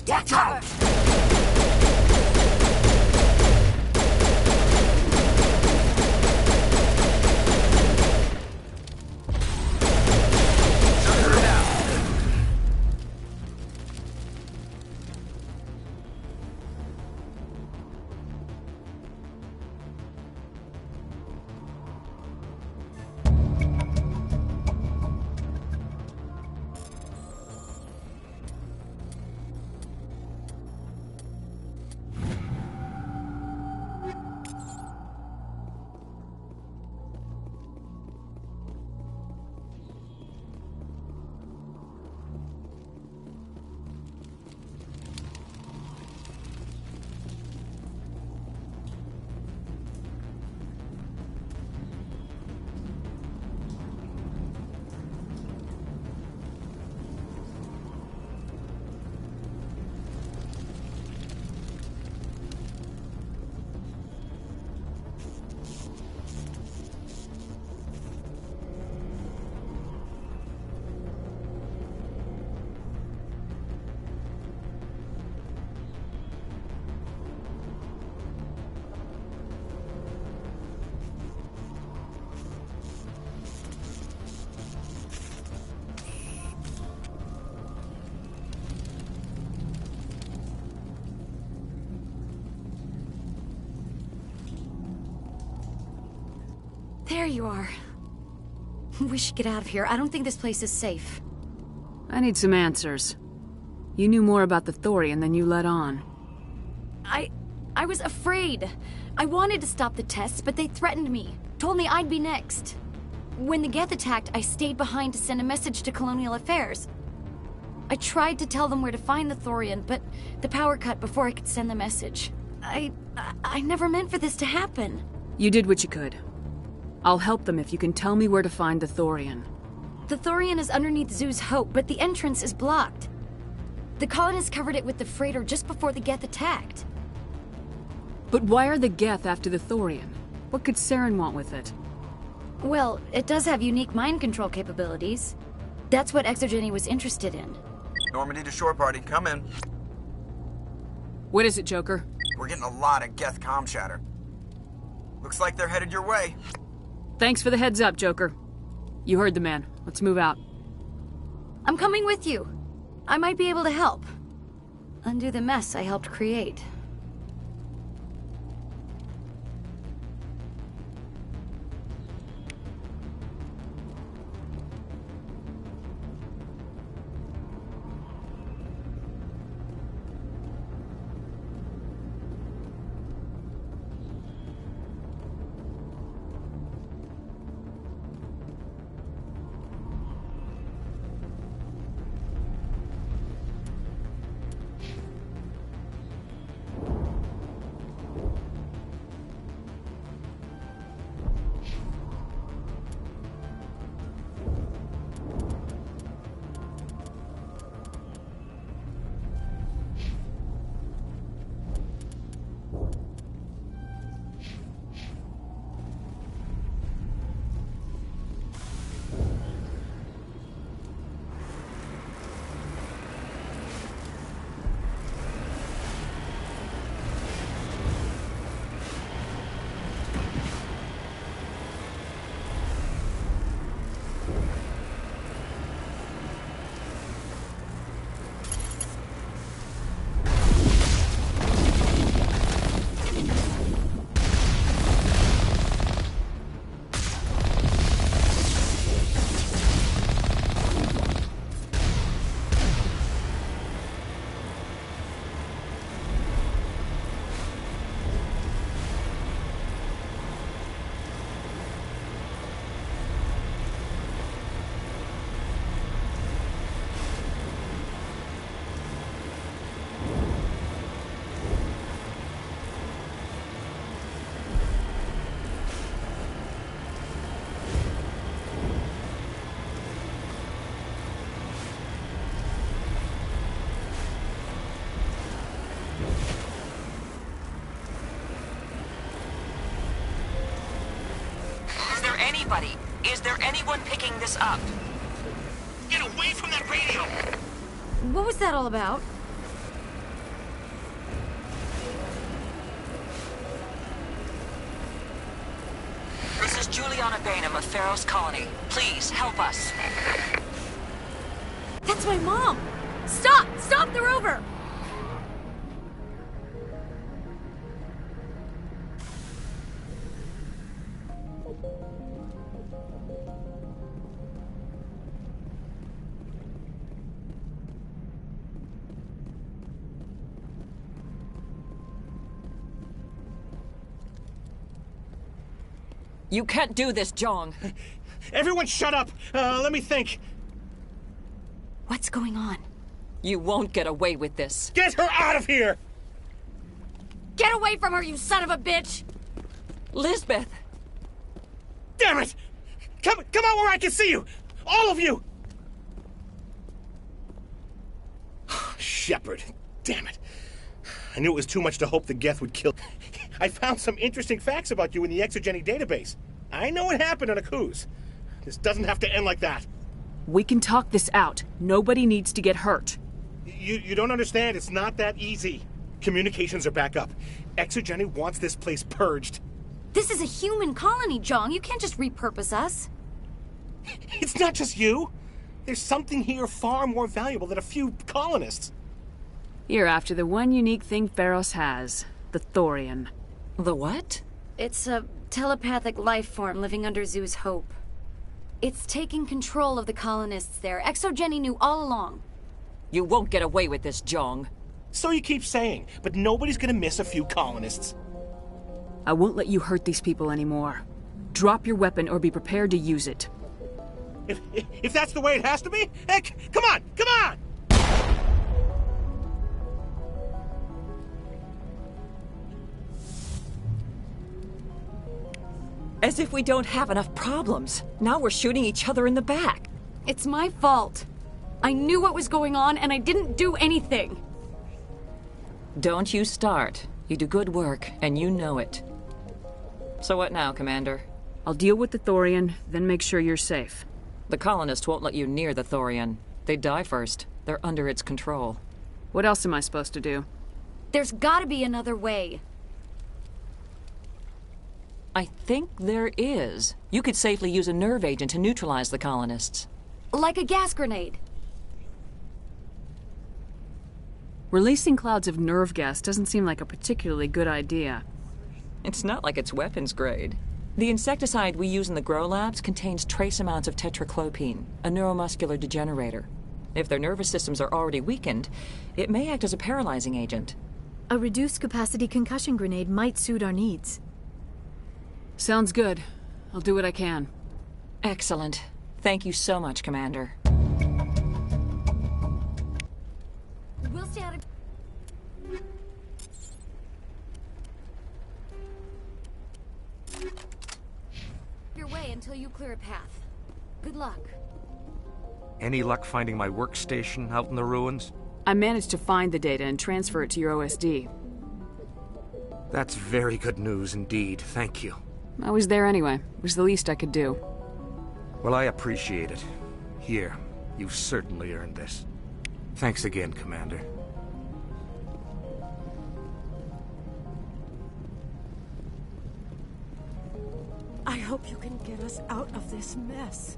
Get cover! There you are. We should get out of here. I don't think this place is safe. I need some answers. You knew more about the Thorian than you let on. I was afraid. I wanted to stop the tests, but they threatened me. Told me I'd be next. When the Geth attacked, I stayed behind to send a message to Colonial Affairs. I tried to tell them where to find the Thorian, but the power cut before I could send the message. I never meant for this to happen. You did what you could. I'll help them if you can tell me where to find the Thorian. The Thorian is underneath Zoo's Hope, but the entrance is blocked. The colonists covered it with the freighter just before the Geth attacked. But why are the Geth after the Thorian? What could Saren want with it? Well, it does have unique mind control capabilities. That's what Exogeny was interested in. Normandy to shore party, come in. What is it, Joker? We're getting a lot of Geth comm chatter. Looks like they're headed your way. Thanks for the heads up, Joker. You heard the man. Let's move out. I'm coming with you. I might be able to help. Undo the mess I helped create. anybody. Is there anyone picking this up? Get away from that radio! What was that all about? This is Juliana Bainham of Feros Colony. Please, help us. That's my mom! Stop! Stop the rover! You can't do this, Jong. Everyone shut up! Let me think. What's going on? You won't get away with this. Get her out of here! Get away from her, you son of a bitch! Lisbeth! Damn it! Come out where I can see you! All of you! Shepard. Damn it. I knew it was too much to hope the Geth would kill. I found some interesting facts about you in the exogeny database. I know it happened on a cruise. This doesn't have to end like that. We can talk this out. Nobody needs to get hurt. You don't understand. It's not that easy. Communications are back up. Exogeny wants this place purged. This is a human colony, Jong. You can't just repurpose us. It's not just you. There's something here far more valuable than a few colonists. You're after the one unique thing Feros has. The Thorian. The what? It's a telepathic life form living under Zeus Hope. It's taking control of the colonists there. Exogeny knew all along. You won't get away with this, Jong. So you keep saying, but nobody's gonna miss a few colonists. I won't let you hurt these people anymore. Drop your weapon or be prepared to use it. If that's the way it has to be, heck, come on! Come on! As if we don't have enough problems. Now we're shooting each other in the back. It's my fault. I knew what was going on and I didn't do anything. Don't you start. You do good work, and you know it. So what now, Commander? I'll deal with the Thorian, then make sure you're safe. The colonists won't let you near the Thorian. They die first. They're under its control. What else am I supposed to do? There's gotta be another way. I think there is. You could safely use a nerve agent to neutralize the colonists. Like a gas grenade. Releasing clouds of nerve gas doesn't seem like a particularly good idea. It's not like it's weapons grade. The insecticide we use in the grow labs contains trace amounts of tetraclopine, a neuromuscular degenerator. If their nervous systems are already weakened, it may act as a paralyzing agent. A reduced capacity concussion grenade might suit our needs. Sounds good. I'll do what I can. Excellent. Thank you so much, Commander. We'll stay out of... your way until you clear a path. Good luck. Any luck finding my workstation out in the ruins? I managed to find the data and transfer it to your OSD. That's very good news indeed. Thank you. I was there anyway. It was the least I could do. Well, I appreciate it. Here, you've certainly earned this. Thanks again, Commander. I hope you can get us out of this mess.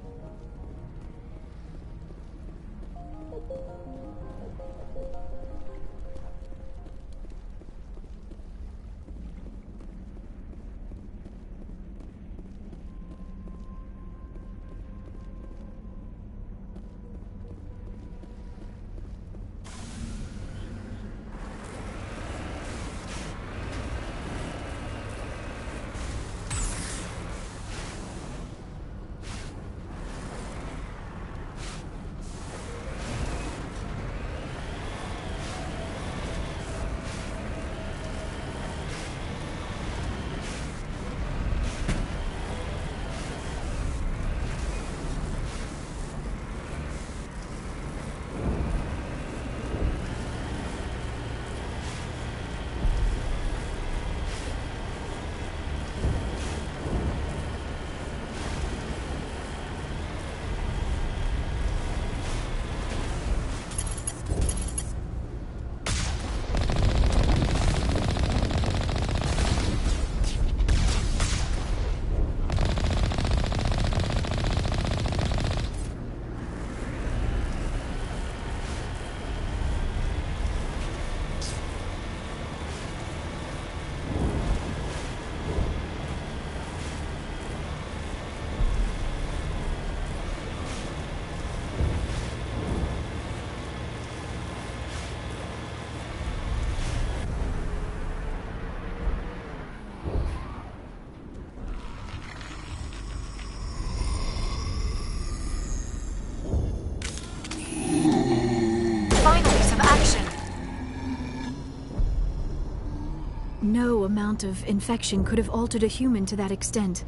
amount of infection could have altered a human to that extent.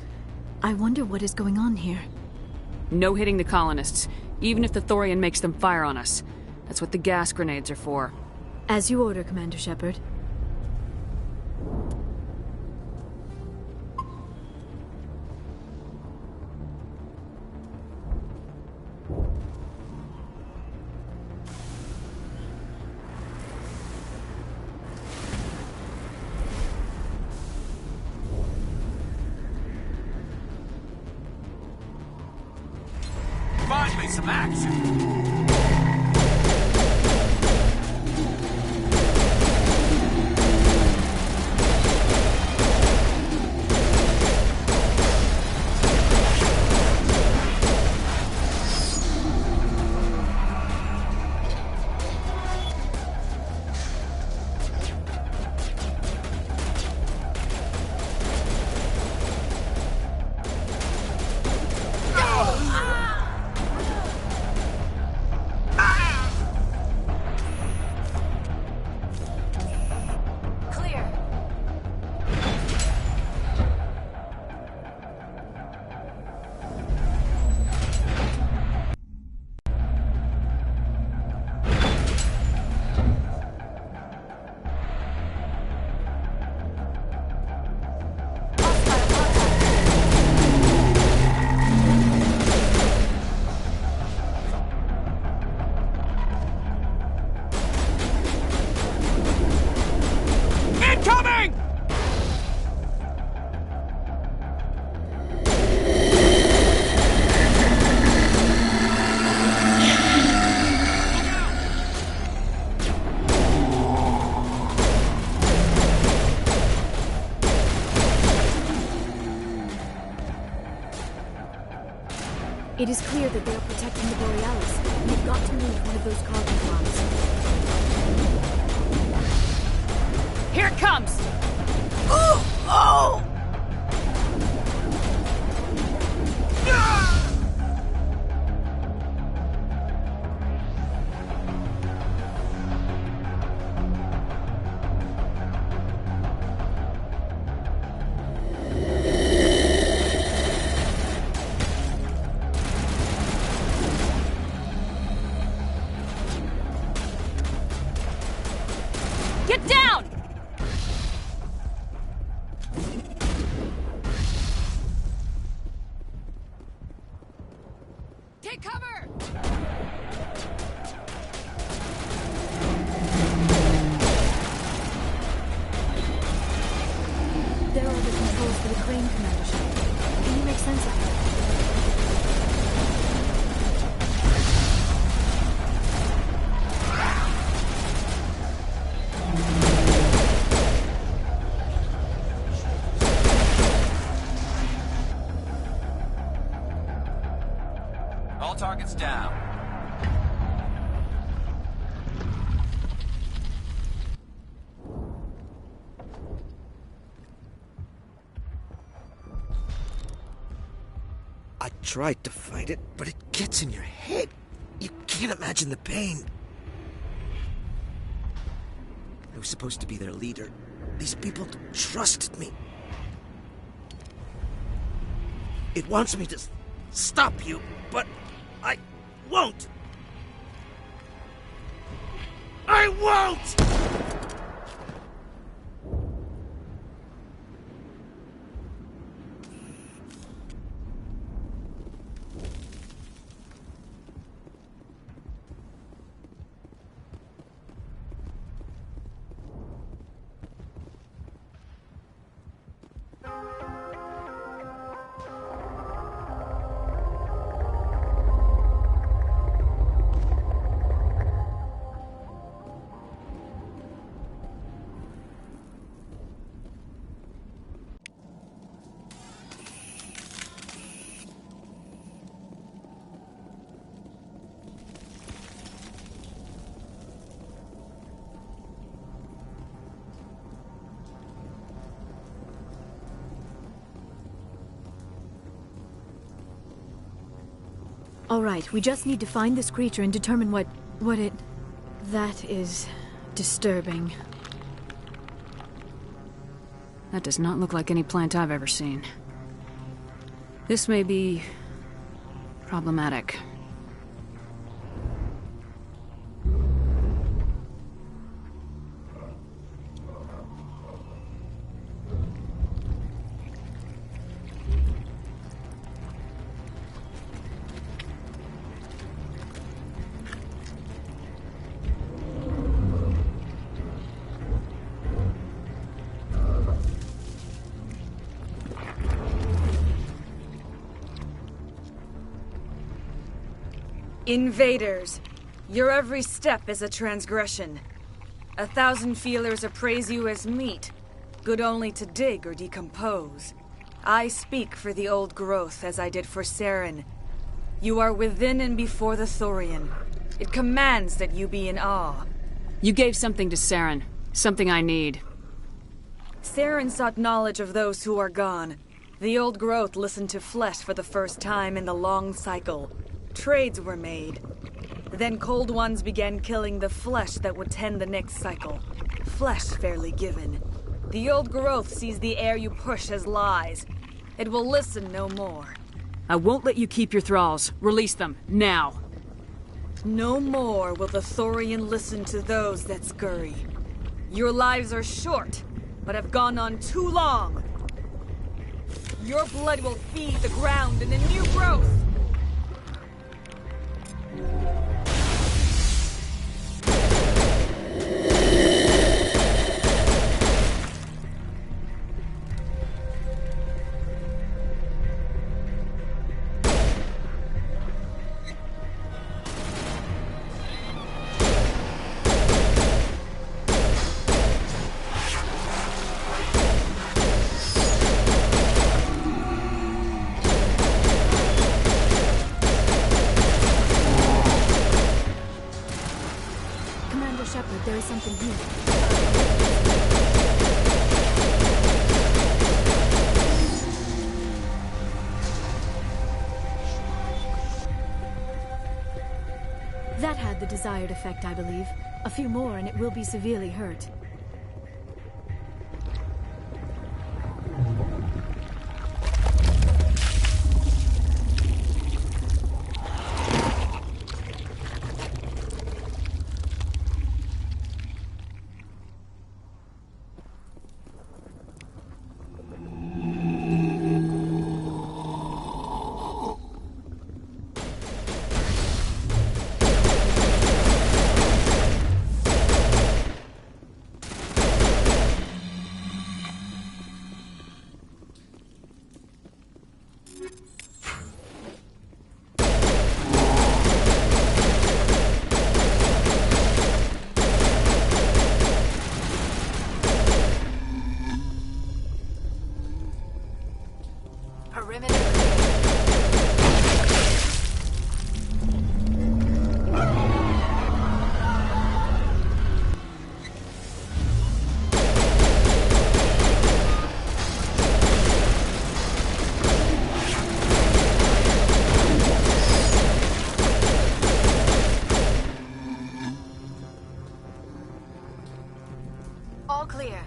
I wonder what is going on here. No hitting the colonists, even if the Thorian makes them fire on us. That's what the gas grenades are for. As you order, Commander Shepard. Finally, some action! It is clear that they are protecting the Borealis. We've got to move one of those carbon bombs. Here it comes! Oh! Oh! Get down! Take cover! There are the controls for the crane, Commander Shepard. Can you make sense of it? All targets down. I tried to fight it, but it gets in your head. You can't imagine the pain. I was supposed to be their leader. These people trusted me. It wants me to stop you, but I won't. I won't! All right, we just need to find this creature and determine what it... That is disturbing. That does not look like any plant I've ever seen. This may be problematic. Invaders, your every step is a transgression. 1,000 feelers appraise you as meat, good only to dig or decompose. I speak for the old growth as I did for Saren. You are within and before the Thorian. It commands that you be in awe. You gave something to Saren. Something I need. Saren sought knowledge of those who are gone. The old growth listened to flesh for the first time in the long cycle. Trades were made. Then Cold Ones began killing the flesh that would tend the next cycle. Flesh fairly given. The old growth sees the air you push as lies. It will listen no more. I won't let you keep your thralls. Release them, now. No more will the Thorian listen to those that scurry. Your lives are short, but have gone on too long. Your blood will feed the ground in a new growth. Commander Shepard, there is something here. That had the desired effect, I believe. A few more and it will be severely hurt. All clear.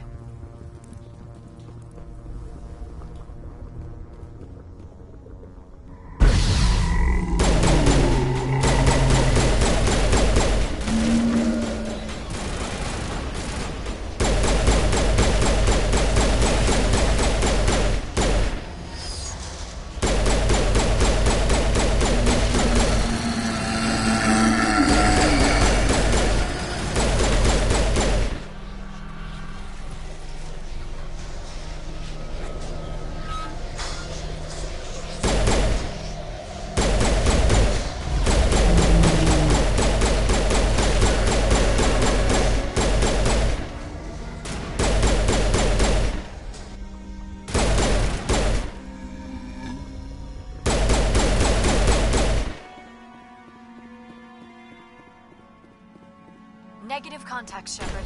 Negative contact, Shepard.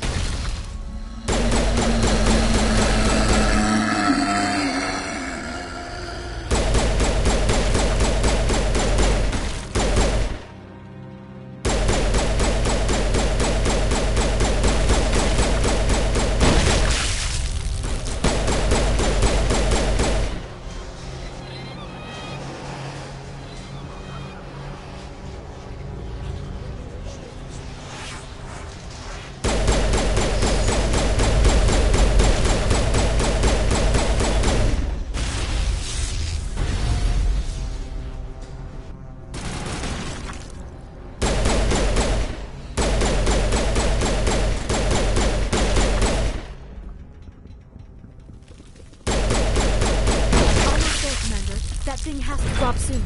That thing has to drop soon.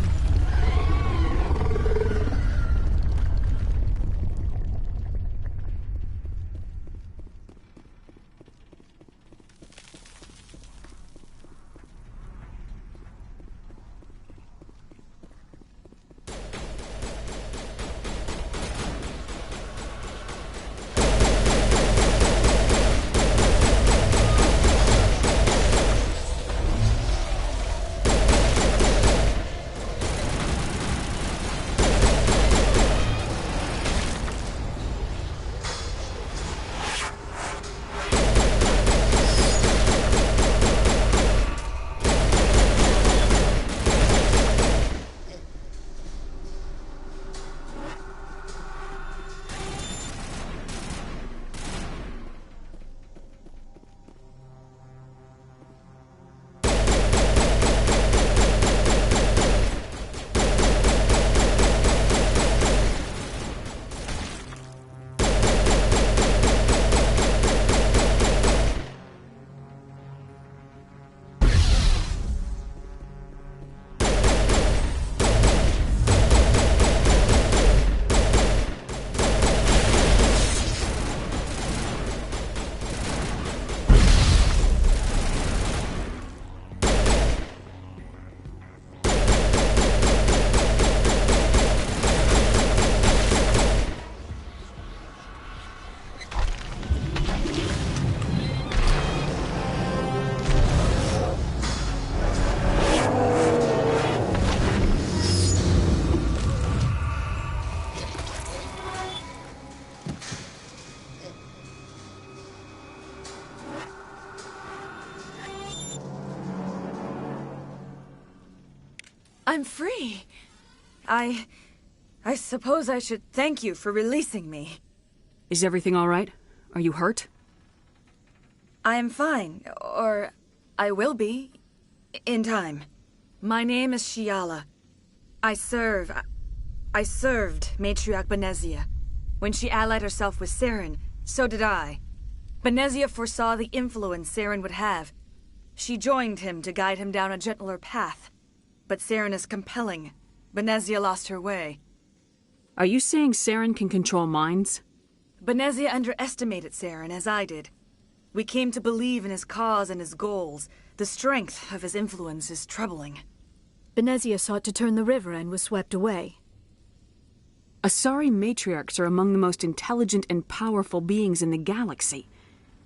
I'm free. I suppose I should thank you for releasing me. Is everything all right? Are you hurt? I am fine, or I will be, in time. My name is Shiala. I served Matriarch Benezia. When she allied herself with Saren, so did I. Benezia foresaw the influence Saren would have. She joined him to guide him down a gentler path. But Saren is compelling. Benezia lost her way. Are you saying Saren can control minds? Benezia underestimated Saren, as I did. We came to believe in his cause and his goals. The strength of his influence is troubling. Benezia sought to turn the river and was swept away. Asari matriarchs are among the most intelligent and powerful beings in the galaxy.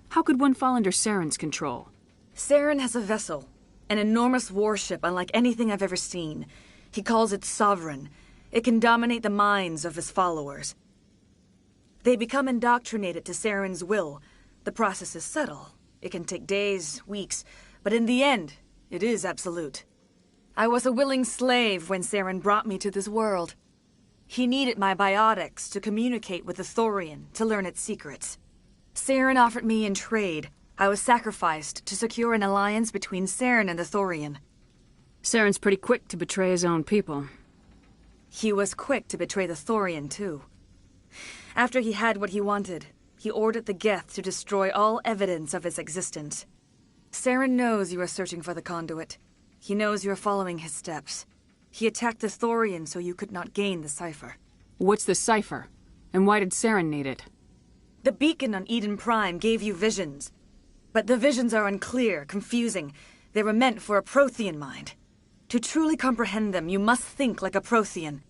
How could one fall under Saren's control? Saren has a vessel. An enormous warship unlike anything I've ever seen. He calls it Sovereign. It can dominate the minds of his followers. They become indoctrinated to Saren's will. The process is subtle. It can take days, weeks, but in the end, it is absolute. I was a willing slave when Saren brought me to this world. He needed my biotics to communicate with the Thorian, to learn its secrets. Saren offered me in trade. I was sacrificed to secure an alliance between Saren and the Thorian. Saren's pretty quick to betray his own people. He was quick to betray the Thorian, too. After he had what he wanted, he ordered the Geth to destroy all evidence of its existence. Saren knows you are searching for the conduit. He knows you are following his steps. He attacked the Thorian so you could not gain the cipher. What's the cipher? And why did Saren need it? The beacon on Eden Prime gave you visions. But the visions are unclear, confusing. They were meant for a Prothean mind. To truly comprehend them, you must think like a Prothean.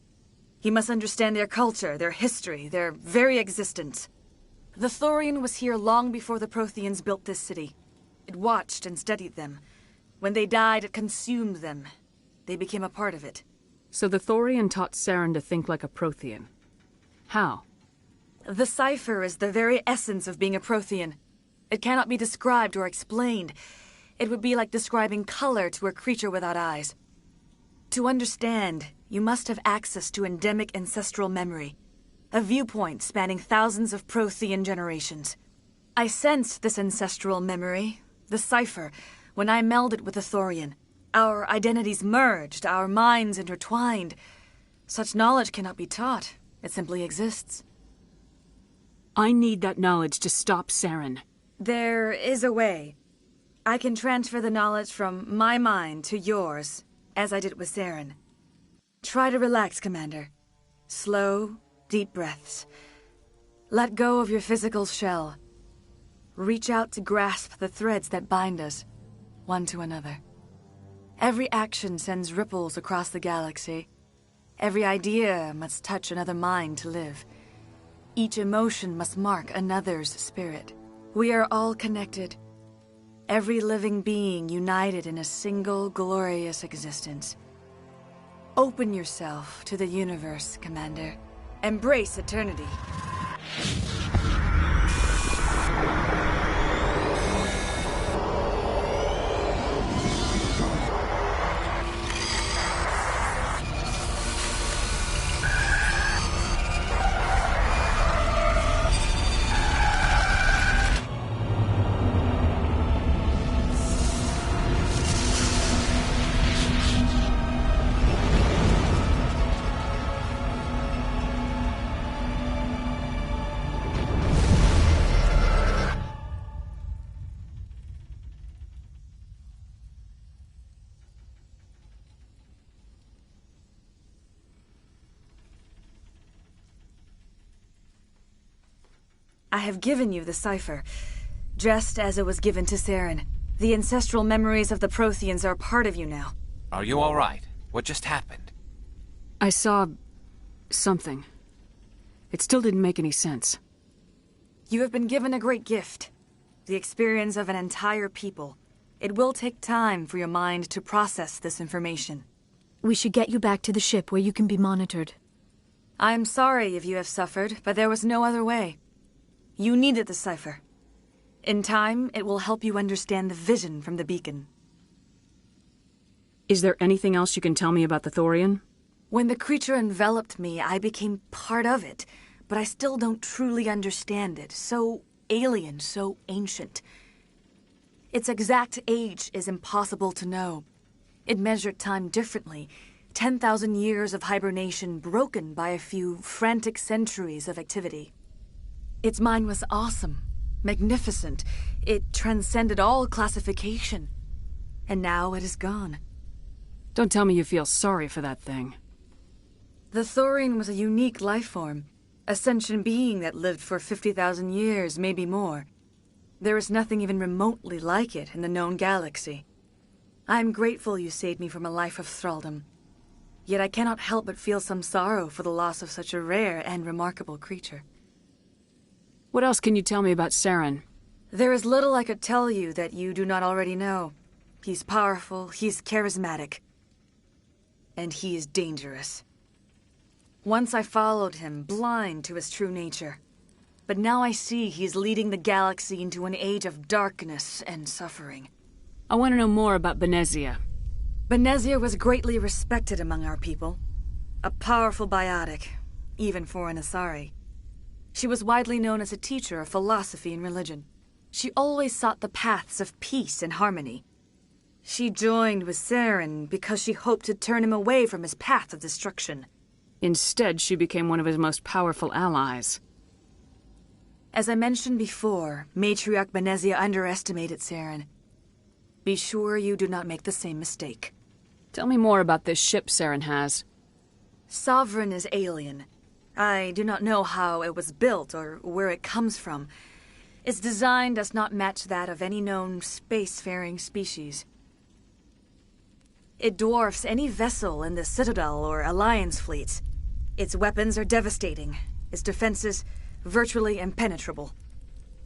You must understand their culture, their history, their very existence. The Thorian was here long before the Protheans built this city. It watched and studied them. When they died, it consumed them. They became a part of it. So the Thorian taught Saren to think like a Prothean. How? The cipher is the very essence of being a Prothean. It cannot be described or explained. It would be like describing color to a creature without eyes. To understand, you must have access to endemic ancestral memory, a viewpoint spanning thousands of Prothean generations. I sensed this ancestral memory, the cipher, when I melded with the Thorian. Our identities merged, our minds intertwined. Such knowledge cannot be taught. It simply exists. I need that knowledge to stop Saren. There is a way. I can transfer the knowledge from my mind to yours, as I did with Saren. Try to relax, Commander. Slow, deep breaths. Let go of your physical shell. Reach out to grasp the threads that bind us, one to another. Every action sends ripples across the galaxy. Every idea must touch another mind to live. Each emotion must mark another's spirit. We are all connected. Every living being united in a single glorious existence. Open yourself to the universe, Commander. Embrace eternity. I have given you the cipher, just as it was given to Saren. The ancestral memories of the Protheans are part of you now. Are you all right? What just happened? I saw... something. It still didn't make any sense. You have been given a great gift. The experience of an entire people. It will take time for your mind to process this information. We should get you back to the ship where you can be monitored. I am sorry if you have suffered, but there was no other way. You needed the cipher. In time, it will help you understand the vision from the beacon. Is there anything else you can tell me about the Thorian? When the creature enveloped me, I became part of it, but I still don't truly understand it. So alien, so ancient. Its exact age is impossible to know. It measured time differently. 10,000 years of hibernation broken by a few frantic centuries of activity. Its mind was awesome, magnificent. It transcended all classification. And now it is gone. Don't tell me you feel sorry for that thing. The Thorian was a unique life form. A sentient being that lived for 50,000 years, maybe more. There is nothing even remotely like it in the known galaxy. I am grateful you saved me from a life of thraldom. Yet I cannot help but feel some sorrow for the loss of such a rare and remarkable creature. What else can you tell me about Saren? There is little I could tell you that you do not already know. He's powerful, he's charismatic. And he is dangerous. Once I followed him, blind to his true nature. But now I see he's leading the galaxy into an age of darkness and suffering. I want to know more about Benezia. Benezia was greatly respected among our people. A powerful biotic, even for an Asari. She was widely known as a teacher of philosophy and religion. She always sought the paths of peace and harmony. She joined with Saren because she hoped to turn him away from his path of destruction. Instead, she became one of his most powerful allies. As I mentioned before, Matriarch Benezia underestimated Saren. Be sure you do not make the same mistake. Tell me more about this ship Saren has. Sovereign is alien. I do not know how it was built or where it comes from. Its design does not match that of any known spacefaring species. It dwarfs any vessel in the Citadel or Alliance fleets. Its weapons are devastating, its defenses virtually impenetrable.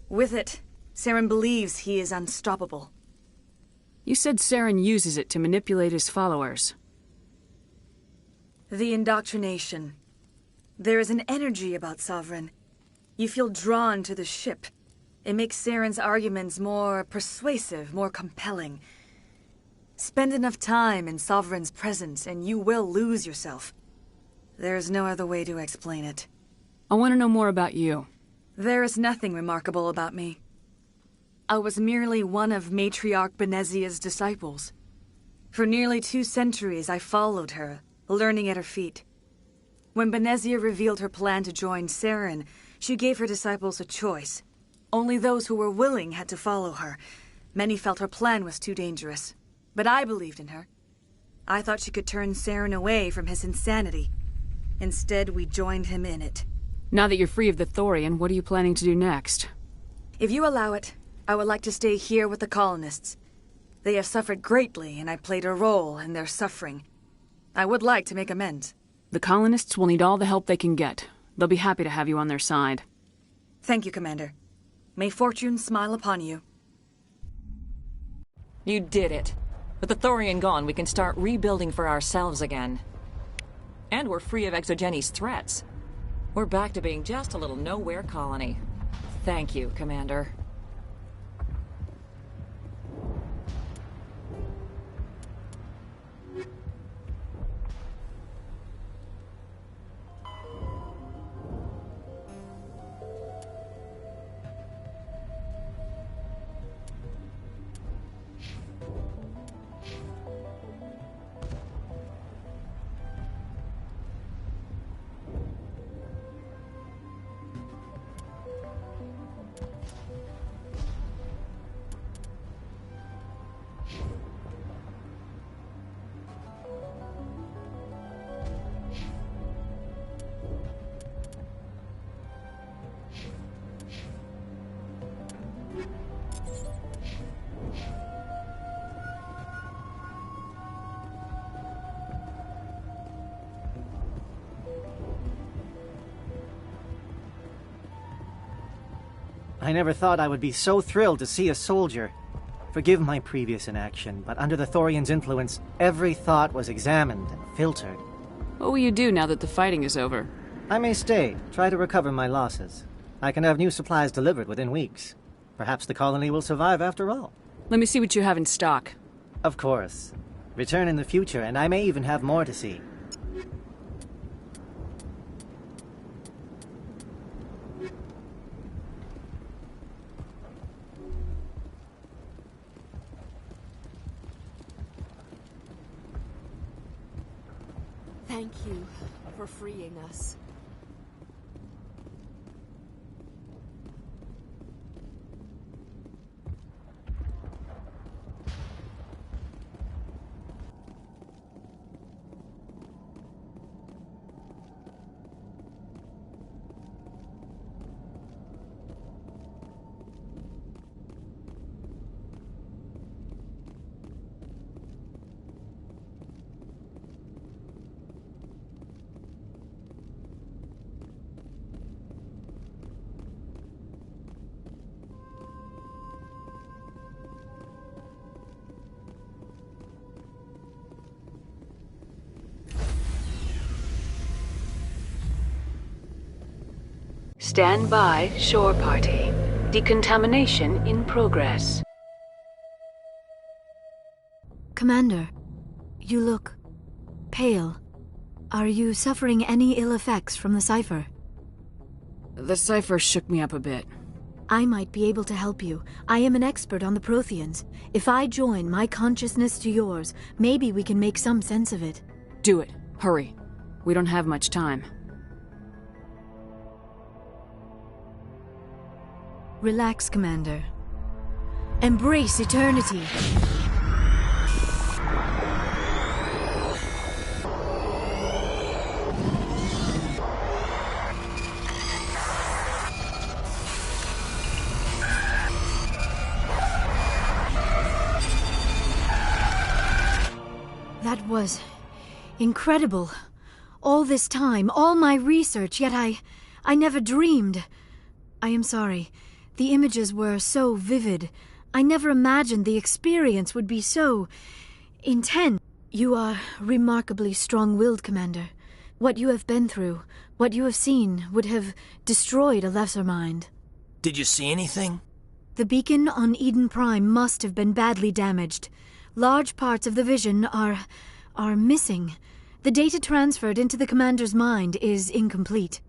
With it, Saren believes he is unstoppable. You said Saren uses it to manipulate his followers. The indoctrination. There is an energy about Sovereign. You feel drawn to the ship. It makes Saren's arguments more persuasive, more compelling. Spend enough time in Sovereign's presence and you will lose yourself. There is no other way to explain it. I want to know more about you. There is nothing remarkable about me. I was merely one of Matriarch Benezia's disciples. For nearly 2 centuries I followed her, learning at her feet. When Benezia revealed her plan to join Saren, she gave her disciples a choice. Only those who were willing had to follow her. Many felt her plan was too dangerous. But I believed in her. I thought she could turn Saren away from his insanity. Instead, we joined him in it. Now that you're free of the Thorian, what are you planning to do next? If you allow it, I would like to stay here with the colonists. They have suffered greatly, and I played a role in their suffering. I would like to make amends. The colonists will need all the help they can get. They'll be happy to have you on their side. Thank you, Commander. May fortune smile upon you. You did it. With the Thorian gone, we can start rebuilding for ourselves again. And we're free of Exogenes' threats. We're back to being just a little nowhere colony. Thank you, Commander. I never thought I would be so thrilled to see a soldier. Forgive my previous inaction, but under the Thorian's influence, every thought was examined and filtered. What will you do now that the fighting is over? I may stay, try to recover my losses. I can have new supplies delivered within weeks. Perhaps the colony will survive after all. Let me see what you have in stock. Of course. Return in the future, and I may even have more to see. Thank you for freeing us. Stand by, shore party. Decontamination in progress. Commander, you look pale. Are you suffering any ill effects from the cipher? The cipher shook me up a bit. I might be able to help you. I am an expert on the Protheans. If I join my consciousness to yours, maybe we can make some sense of it. Do it. Hurry. We don't have much time. Relax, Commander. Embrace eternity. That was incredible. All this time, all my research, yet I never dreamed. I am sorry. The images were so vivid. I never imagined the experience would be so intense. You are remarkably strong-willed, Commander. What you have been through, what you have seen, would have destroyed a lesser mind. Did you see anything? The beacon on Eden Prime must have been badly damaged. Large parts of the vision are missing. The data transferred into the Commander's mind is incomplete.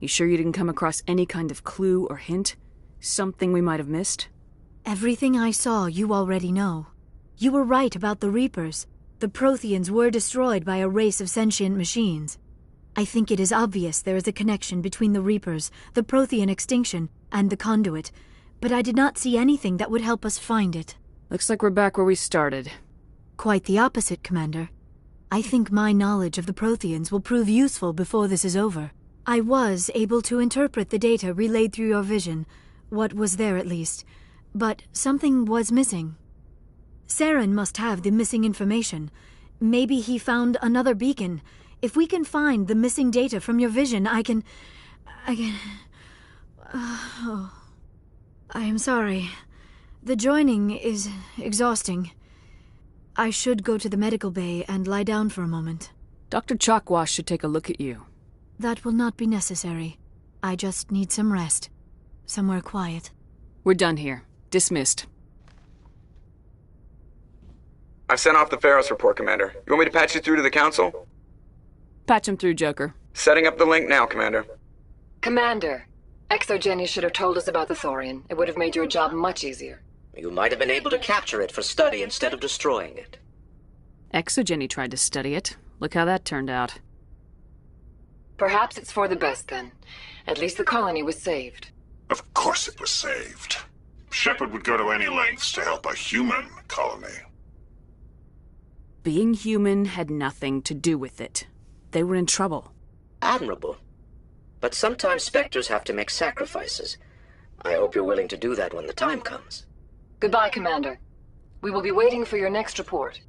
You sure you didn't come across any kind of clue or hint? Something we might have missed? Everything I saw you already know. You were right about the Reapers. The Protheans were destroyed by a race of sentient machines. I think it is obvious there is a connection between the Reapers, the Prothean extinction, and the Conduit, but I did not see anything that would help us find it. Looks like we're back where we started. Quite the opposite, Commander. I think my knowledge of the Protheans will prove useful before this is over. I was able to interpret the data relayed through your vision, what was there at least, but something was missing. Saren must have the missing information. Maybe he found another beacon. If we can find the missing data from your vision, I can... I am sorry. The joining is exhausting. I should go to the medical bay and lie down for a moment. Dr. Chalkwash should take a look at you. That will not be necessary. I just need some rest. Somewhere quiet. We're done here. Dismissed. I've sent off the Feros report, Commander. You want me to patch you through to the Council? Patch him through, Joker. Setting up the link now, Commander. Commander, Exogeny should have told us about the Thorian. It would have made your job much easier. You might have been able to capture it for study instead of destroying it. Exogeny tried to study it. Look how that turned out. Perhaps it's for the best, then. At least the colony was saved. Of course it was saved. Shepard would go to any lengths to help a human colony. Being human had nothing to do with it. They were in trouble. Admirable. But sometimes Spectres have to make sacrifices. I hope you're willing to do that when the time comes. Goodbye, Commander. We will be waiting for your next report.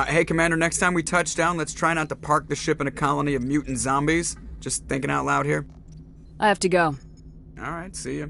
Hey, Commander, next time we touch down, let's try not to park the ship in a colony of mutant zombies. Just thinking out loud here. I have to go. All right, see ya.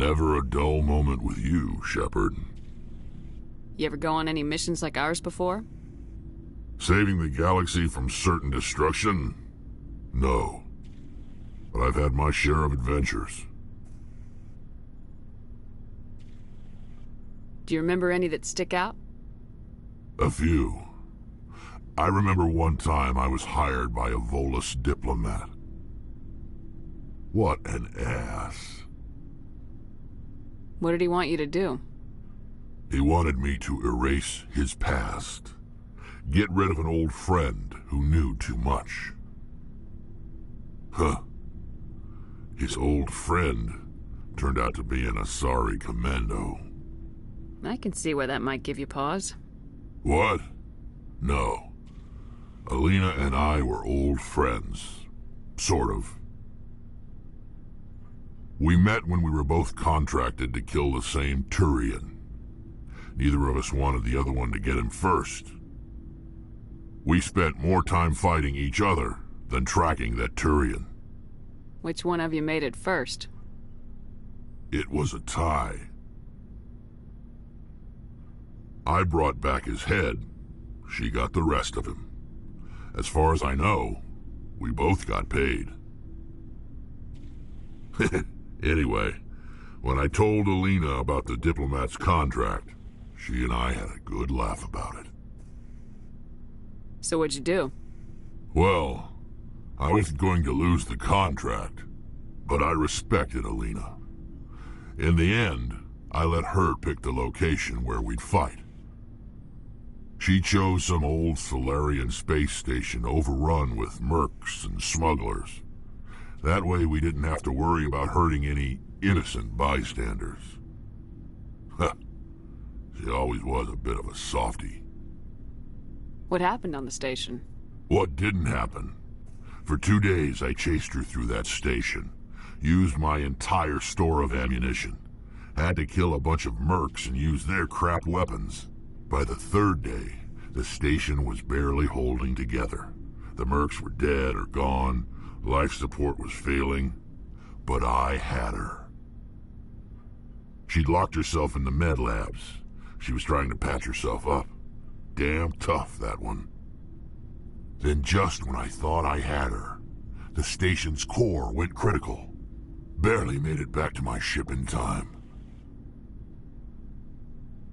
Never a dull moment with you, Shepard. You ever go on any missions like ours before? Saving the galaxy from certain destruction? No. But I've had my share of adventures. Do you remember any that stick out? A few. I remember one time I was hired by a Volus diplomat. What an ass. What did he want you to do? He wanted me to erase his past. Get rid of an old friend who knew too much. Huh. His old friend turned out to be an Asari commando. I can see why that might give you pause. What? No. Alina and I were old friends. Sort of. We met when we were both contracted to kill the same Turian. Neither of us wanted the other one to get him first. We spent more time fighting each other than tracking that Turian. Which one of you made it first? It was a tie. I brought back his head. she got the rest of him. As far as I know, we both got paid. Anyway, when I told Alina about the diplomat's contract, she and I had a good laugh about it. So what'd you do? Well, I wasn't going to lose the contract, but I respected Alina. In the end, I let her pick the location where we'd fight. She chose some old Solarian space station overrun with mercs and smugglers. That way we didn't have to worry about hurting any innocent bystanders. Huh. She always was a bit of a softie. What happened on the station? What didn't happen? For 2 days I chased her through that station, used my entire store of ammunition, had to kill a bunch of mercs and use their crap weapons. By the 3rd day, the station was barely holding together. The mercs were dead or gone, life support was failing, but I had her. She'd locked herself in the med labs. She was trying to patch herself up. Damn tough, that one. Then just when I thought I had her, the station's core went critical. Barely made it back to my ship in time.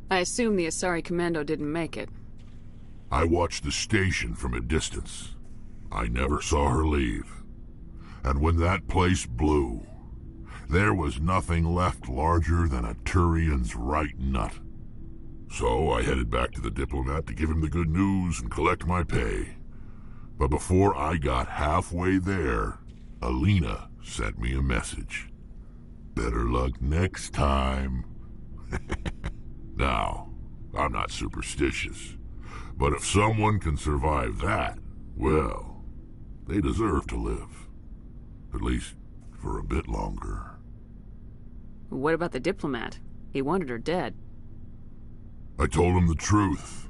I assume the Asari Commando didn't make it. I watched the station from a distance. I never saw her leave. And when that place blew, there was nothing left larger than a Turian's right nut. So I headed back to the diplomat to give him the good news and collect my pay. But before I got halfway there, Alina sent me a message. Better luck next time. Now, I'm not superstitious, but if someone can survive that, well, they deserve to live. At least for a bit longer. What about the diplomat? He wanted her dead. I told him the truth.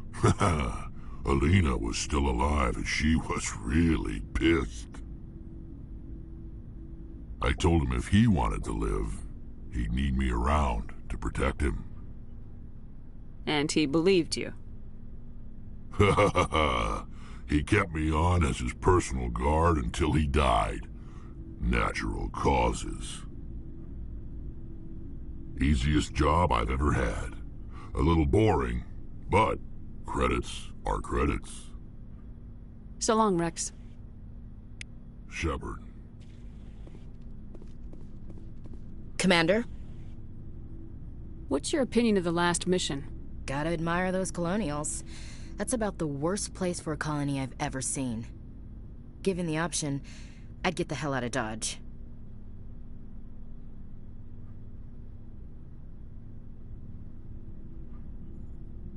Alina was still alive and she was really pissed. I told him if he wanted to live, he'd need me around to protect him. And he believed you. He kept me on as his personal guard until he died. Natural causes. Easiest job I've ever had. A little boring, but credits are credits. So long, Rex. Shepard. Commander? What's your opinion of the last mission? Gotta admire those colonials. That's about the worst place for a colony I've ever seen. Given the option, I'd get the hell out of Dodge.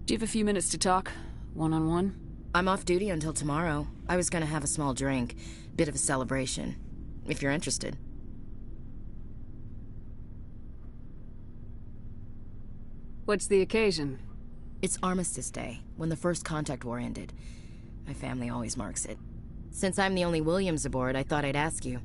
Do you have a few minutes to talk? One-on-one? I'm off duty until tomorrow. I was gonna have a small drink. Bit of a celebration. If you're interested. What's the occasion? It's Armistice Day, when the First Contact War ended. My family always marks it. Since I'm the only Williams aboard, I thought I'd ask you.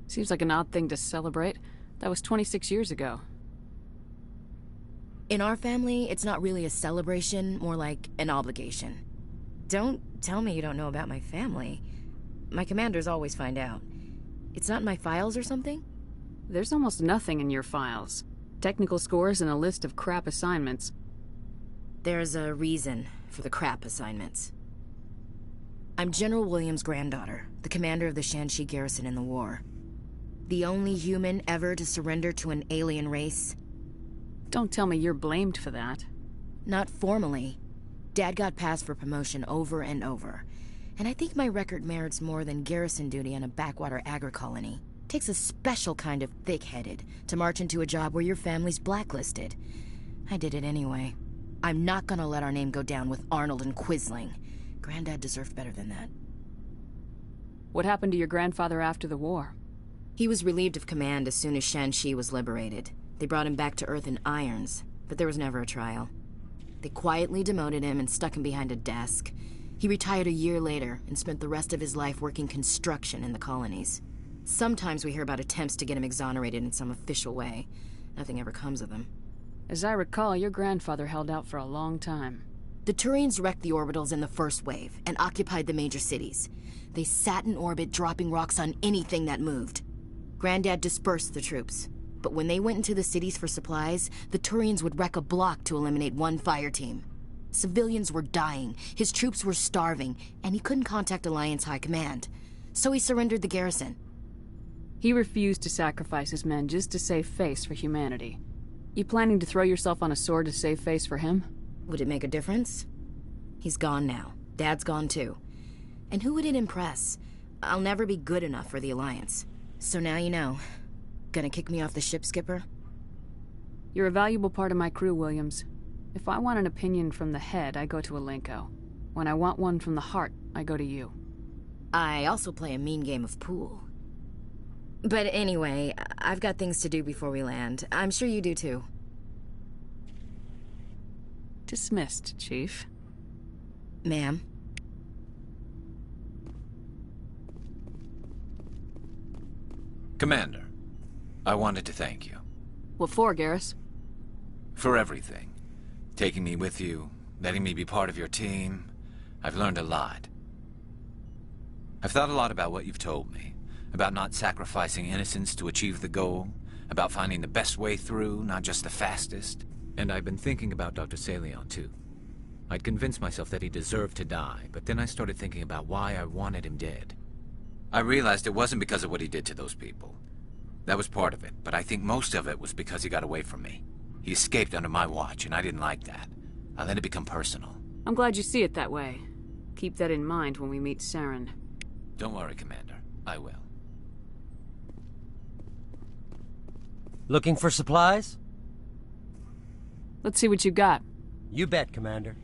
Seems like an odd thing to celebrate. That was 26 years ago. In our family, it's not really a celebration, more like an obligation. Don't tell me you don't know about my family. My commanders always find out. It's not in my files or something? There's almost nothing in your files. Technical scores and a list of crap assignments. There's a reason for the crap assignments. I'm General Williams' granddaughter, the commander of the Shanxi garrison in the war. The only human ever to surrender to an alien race. Don't tell me you're blamed for that. Not formally. Dad got passed for promotion over and over. And I think my record merits more than garrison duty on a backwater agri-colony. Takes a special kind of thick-headed to march into a job where your family's blacklisted. I did it anyway. I'm not gonna let our name go down with Arnold and Quisling. Granddad deserved better than that. What happened to your grandfather after the war? He was relieved of command as soon as Shanxi was liberated. They brought him back to Earth in irons, but there was never a trial. They quietly demoted him and stuck him behind a desk. He retired a year later and spent the rest of his life working construction in the colonies. Sometimes we hear about attempts to get him exonerated in some official way. Nothing ever comes of them. As I recall, your grandfather held out for a long time. The Turians wrecked the orbitals in the first wave and occupied the major cities. They sat in orbit, dropping rocks on anything that moved. Granddad dispersed the troops, but when they went into the cities for supplies, the Turians would wreck a block to eliminate one fire team. Civilians were dying, his troops were starving, and he couldn't contact Alliance High Command. So he surrendered the garrison. He refused to sacrifice his men just to save face for humanity. You planning to throw yourself on a sword to save face for him? Would it make a difference? He's gone now. Dad's gone too. And who would it impress? I'll never be good enough for the Alliance. So now you know. Gonna kick me off the ship, Skipper? You're a valuable part of my crew, Williams. If I want an opinion from the head, I go to Alenko. When I want one from the heart, I go to you. I also play a mean game of pool. But anyway, I've got things to do before we land. I'm sure you do too. Dismissed, Chief. Ma'am? Commander, I wanted to thank you. What for, Garrus? For everything. Taking me with you, letting me be part of your team. I've learned a lot. I've thought a lot about what you've told me. About not sacrificing innocence to achieve the goal. About finding the best way through, not just the fastest. And I've been thinking about Dr. Salion, too. I'd convinced myself that he deserved to die, but then I started thinking about why I wanted him dead. I realized it wasn't because of what he did to those people. That was part of it, but I think most of it was because he got away from me. He escaped under my watch, and I didn't like that. I let it become personal. I'm glad you see it that way. Keep that in mind when we meet Saren. Don't worry, Commander. I will. Looking for supplies? Let's see what you got. You bet, Commander.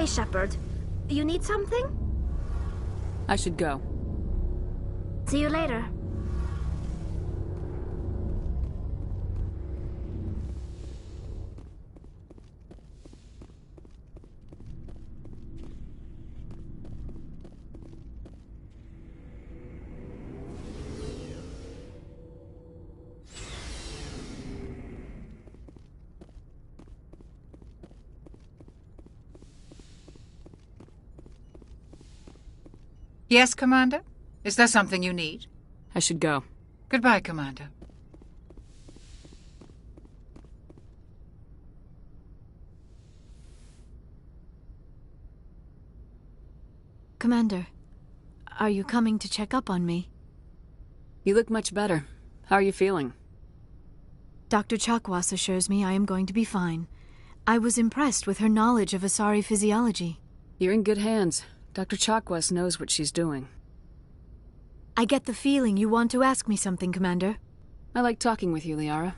Hey, Shepard. You need something? I should go. See you later. Yes, Commander? Is there something you need? I should go. Goodbye, Commander. Commander, are you coming to check up on me? You look much better. How are you feeling? Dr. Chakwas assures me I am going to be fine. I was impressed with her knowledge of Asari physiology. You're in good hands. Dr. Chakwas knows what she's doing. I get the feeling you want to ask me something, Commander. I like talking with you, Liara.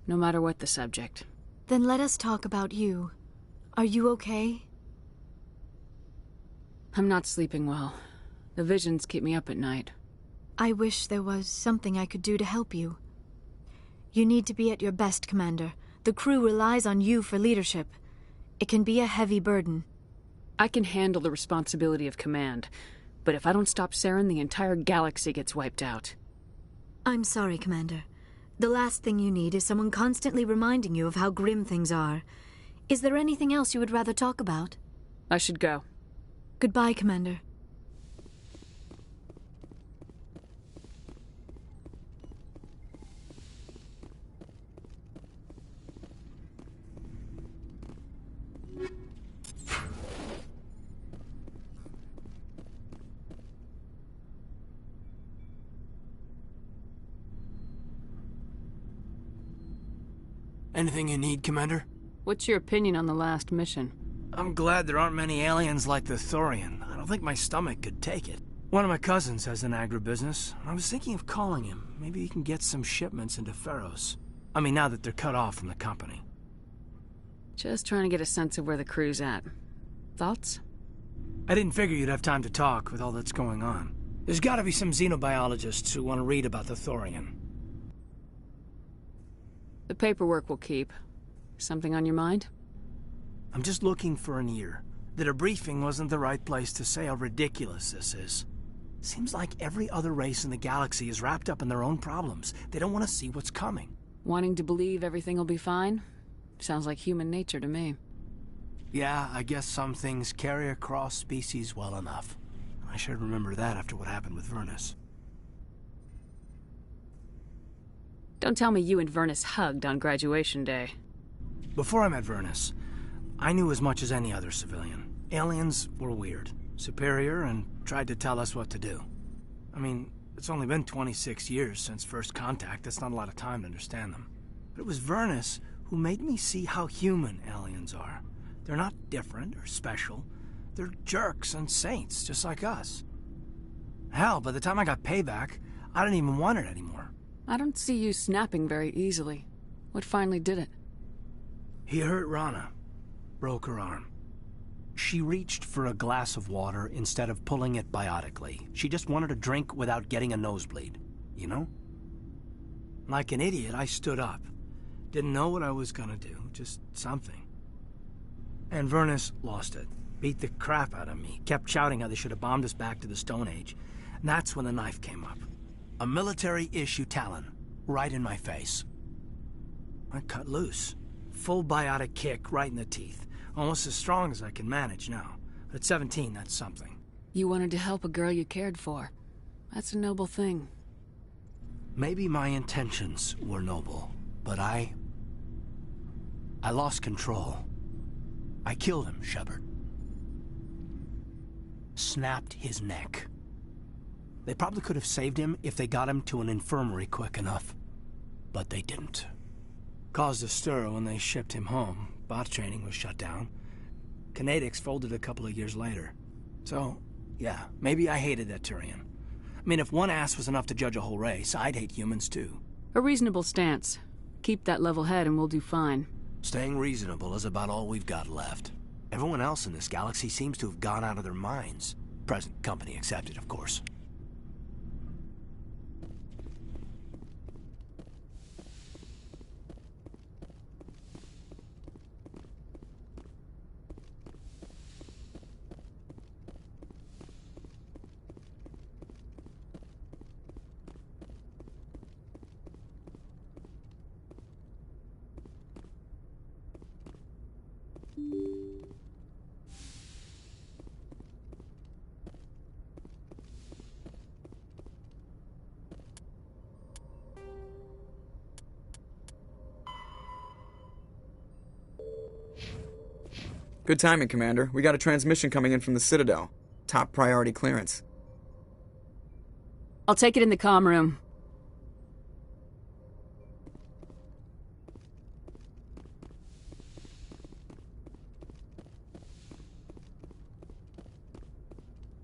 No matter what the subject. Then let us talk about you. Are you okay? I'm not sleeping well. The visions keep me up at night. I wish there was something I could do to help you. You need to be at your best, Commander. The crew relies on you for leadership. It can be a heavy burden. I can handle the responsibility of command, but if I don't stop Saren, the entire galaxy gets wiped out. I'm sorry, Commander. The last thing you need is someone constantly reminding you of how grim things are. Is there anything else you would rather talk about? I should go. Goodbye, Commander. Anything you need, Commander? What's your opinion on the last mission? I'm glad there aren't many aliens like the Thorian. I don't think my stomach could take it. One of my cousins has an agribusiness. I was thinking of calling him. Maybe he can get some shipments into Feros. I mean, now that they're cut off from the company. Just trying to get a sense of where the crew's at. Thoughts? I didn't figure you'd have time to talk with all that's going on. There's gotta be some xenobiologists who want to read about the Thorian. The paperwork will keep. Something on your mind? I'm just looking for an ear. The debriefing wasn't the right place to say how ridiculous this is. Seems like every other race in the galaxy is wrapped up in their own problems. They don't want to see what's coming. Wanting to believe everything will be fine? Sounds like human nature to me. Yeah, I guess some things carry across species well enough. I should remember that after what happened with Vernus. Don't tell me you and Vernus hugged on graduation day. Before I met Vernus, I knew as much as any other civilian. Aliens were weird, superior, and tried to tell us what to do. I mean, it's only been 26 years since first contact. That's not a lot of time to understand them. But it was Vernus who made me see how human aliens are. They're not different or special. They're jerks and saints, just like us. Hell, by the time I got payback, I didn't even want it anymore. I don't see you snapping very easily. What finally did it? He hurt Rana. Broke her arm. She reached for a glass of water instead of pulling it biotically. She just wanted a drink without getting a nosebleed, you know? Like an idiot, I stood up. Didn't know what I was gonna do, just something. And Vernus lost it. Beat the crap out of me. Kept shouting how they should have bombed us back to the Stone Age. And that's when the knife came up. A military-issue talon, right in my face. I cut loose. Full biotic kick right in the teeth. Almost as strong as I can manage now. But at 17, that's something. You wanted to help a girl you cared for. That's a noble thing. Maybe my intentions were noble, but I lost control. I killed him, Shepard. Snapped his neck. They probably could have saved him if they got him to an infirmary quick enough. But they didn't. Caused a stir when they shipped him home. Bot training was shut down. Kinetics folded a couple of years later. So, yeah, maybe I hated that Turian. I mean, if one ass was enough to judge a whole race, I'd hate humans too. A reasonable stance. Keep that level head and we'll do fine. Staying reasonable is about all we've got left. Everyone else in this galaxy seems to have gone out of their minds. Present company accepted, of course. Good timing, Commander. We got a transmission coming in from the Citadel. Top priority clearance. I'll take it in the comm room.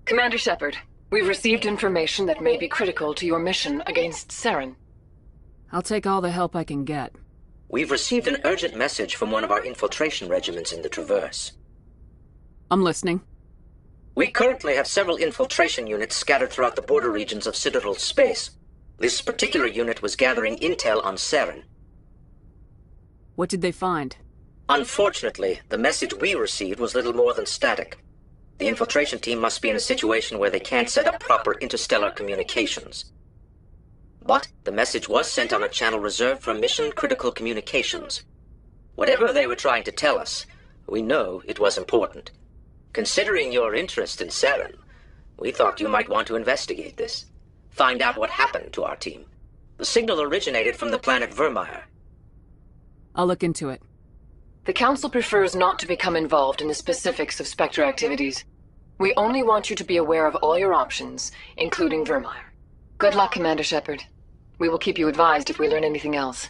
Commander Shepard, we've received information that may be critical to your mission against Saren. I'll take all the help I can get. We've received an urgent message from one of our infiltration regiments in the Traverse. I'm listening. We currently have several infiltration units scattered throughout the border regions of Citadel space. This particular unit was gathering intel on Saren. What did they find? Unfortunately, the message we received was little more than static. The infiltration team must be in a situation where they can't set up proper interstellar communications. But the message was sent on a channel reserved for mission-critical communications. Whatever they were trying to tell us, we know it was important. Considering your interest in Saren, we thought you might want to investigate this. Find out what happened to our team. The signal originated from the planet Vermeer. I'll look into it. The Council prefers not to become involved in the specifics of Spectre activities. We only want you to be aware of all your options, including Vermeer. Good luck, Commander Shepard. We will keep you advised if we learn anything else.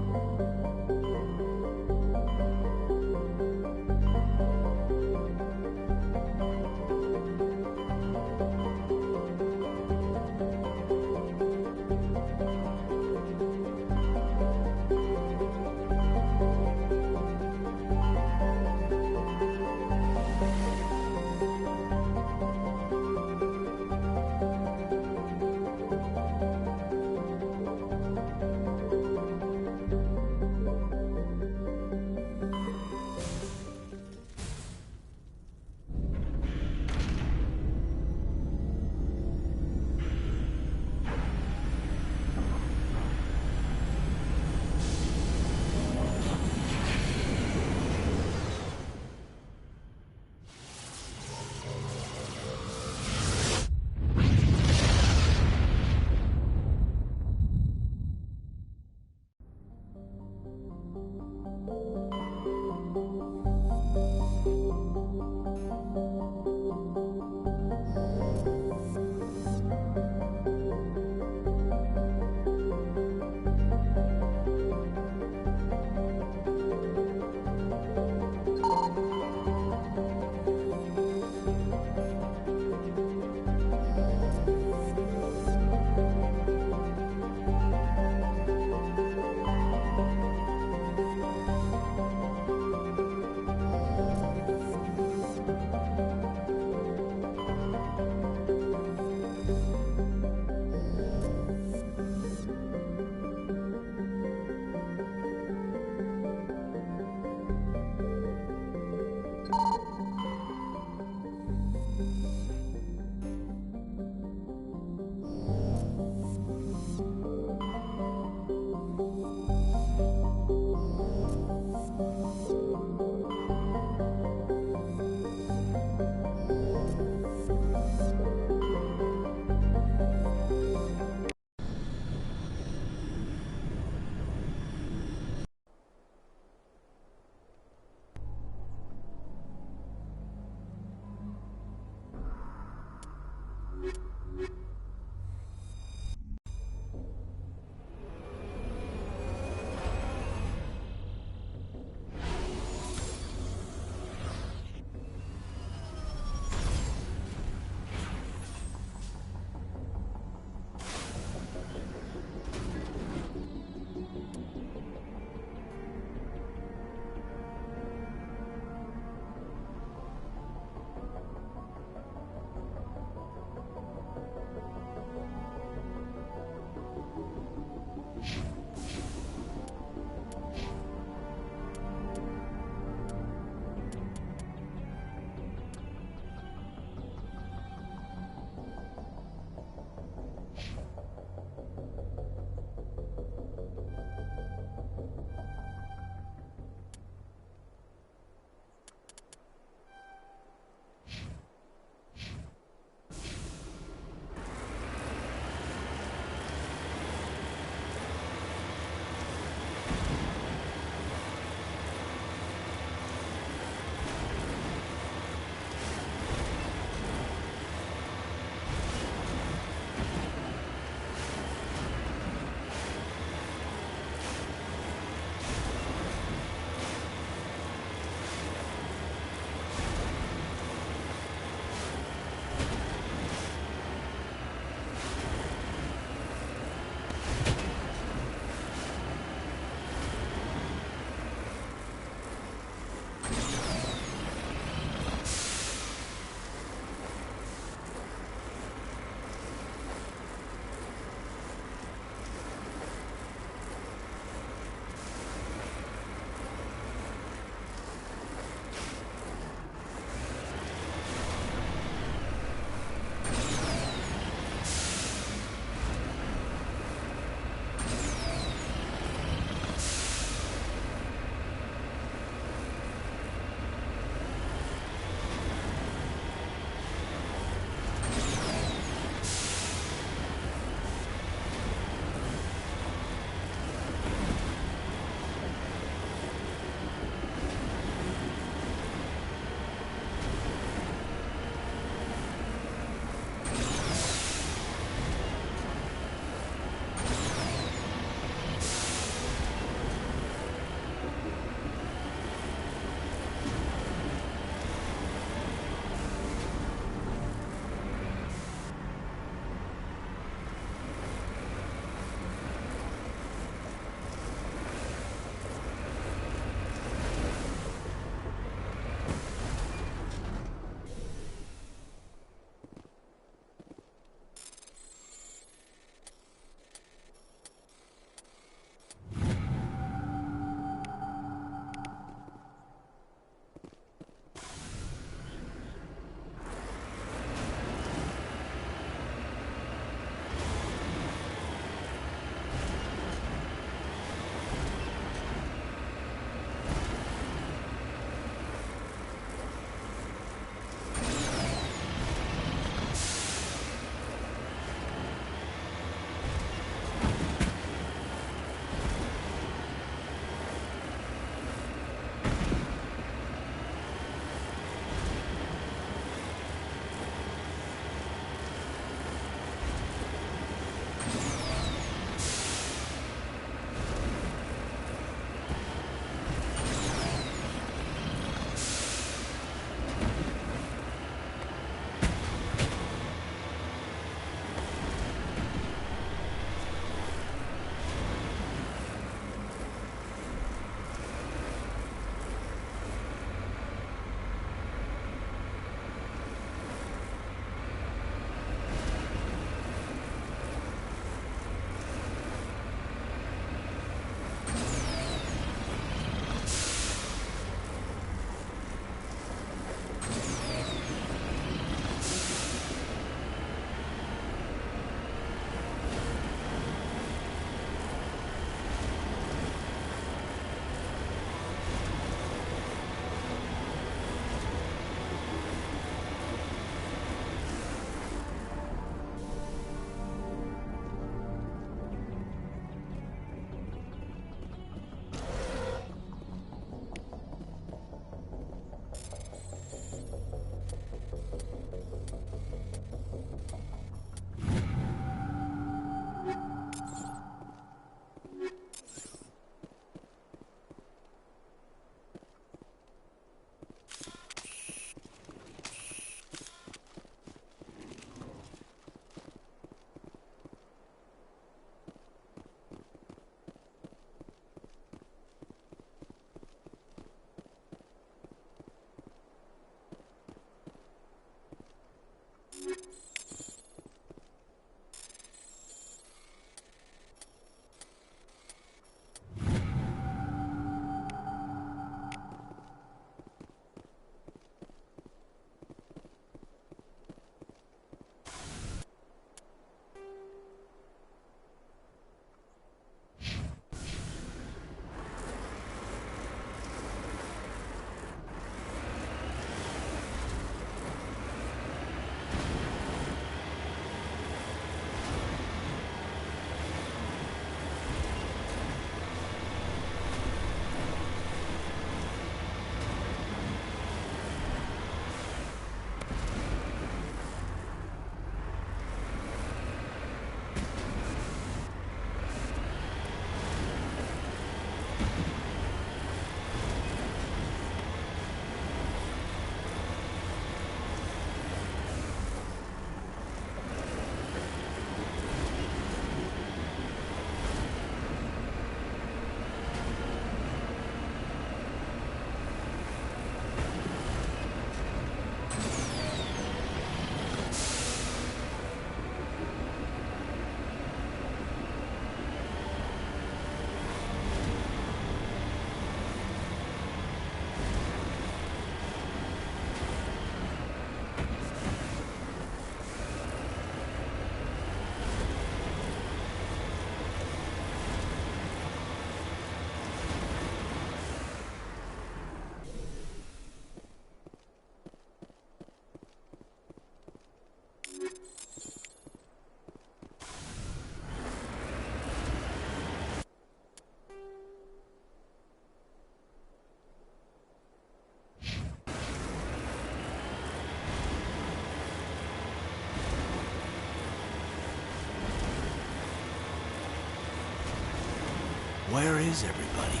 Where is everybody?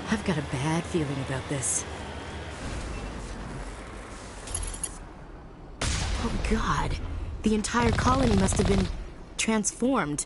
I've got a bad feeling about this. Oh God, the entire colony must have been transformed.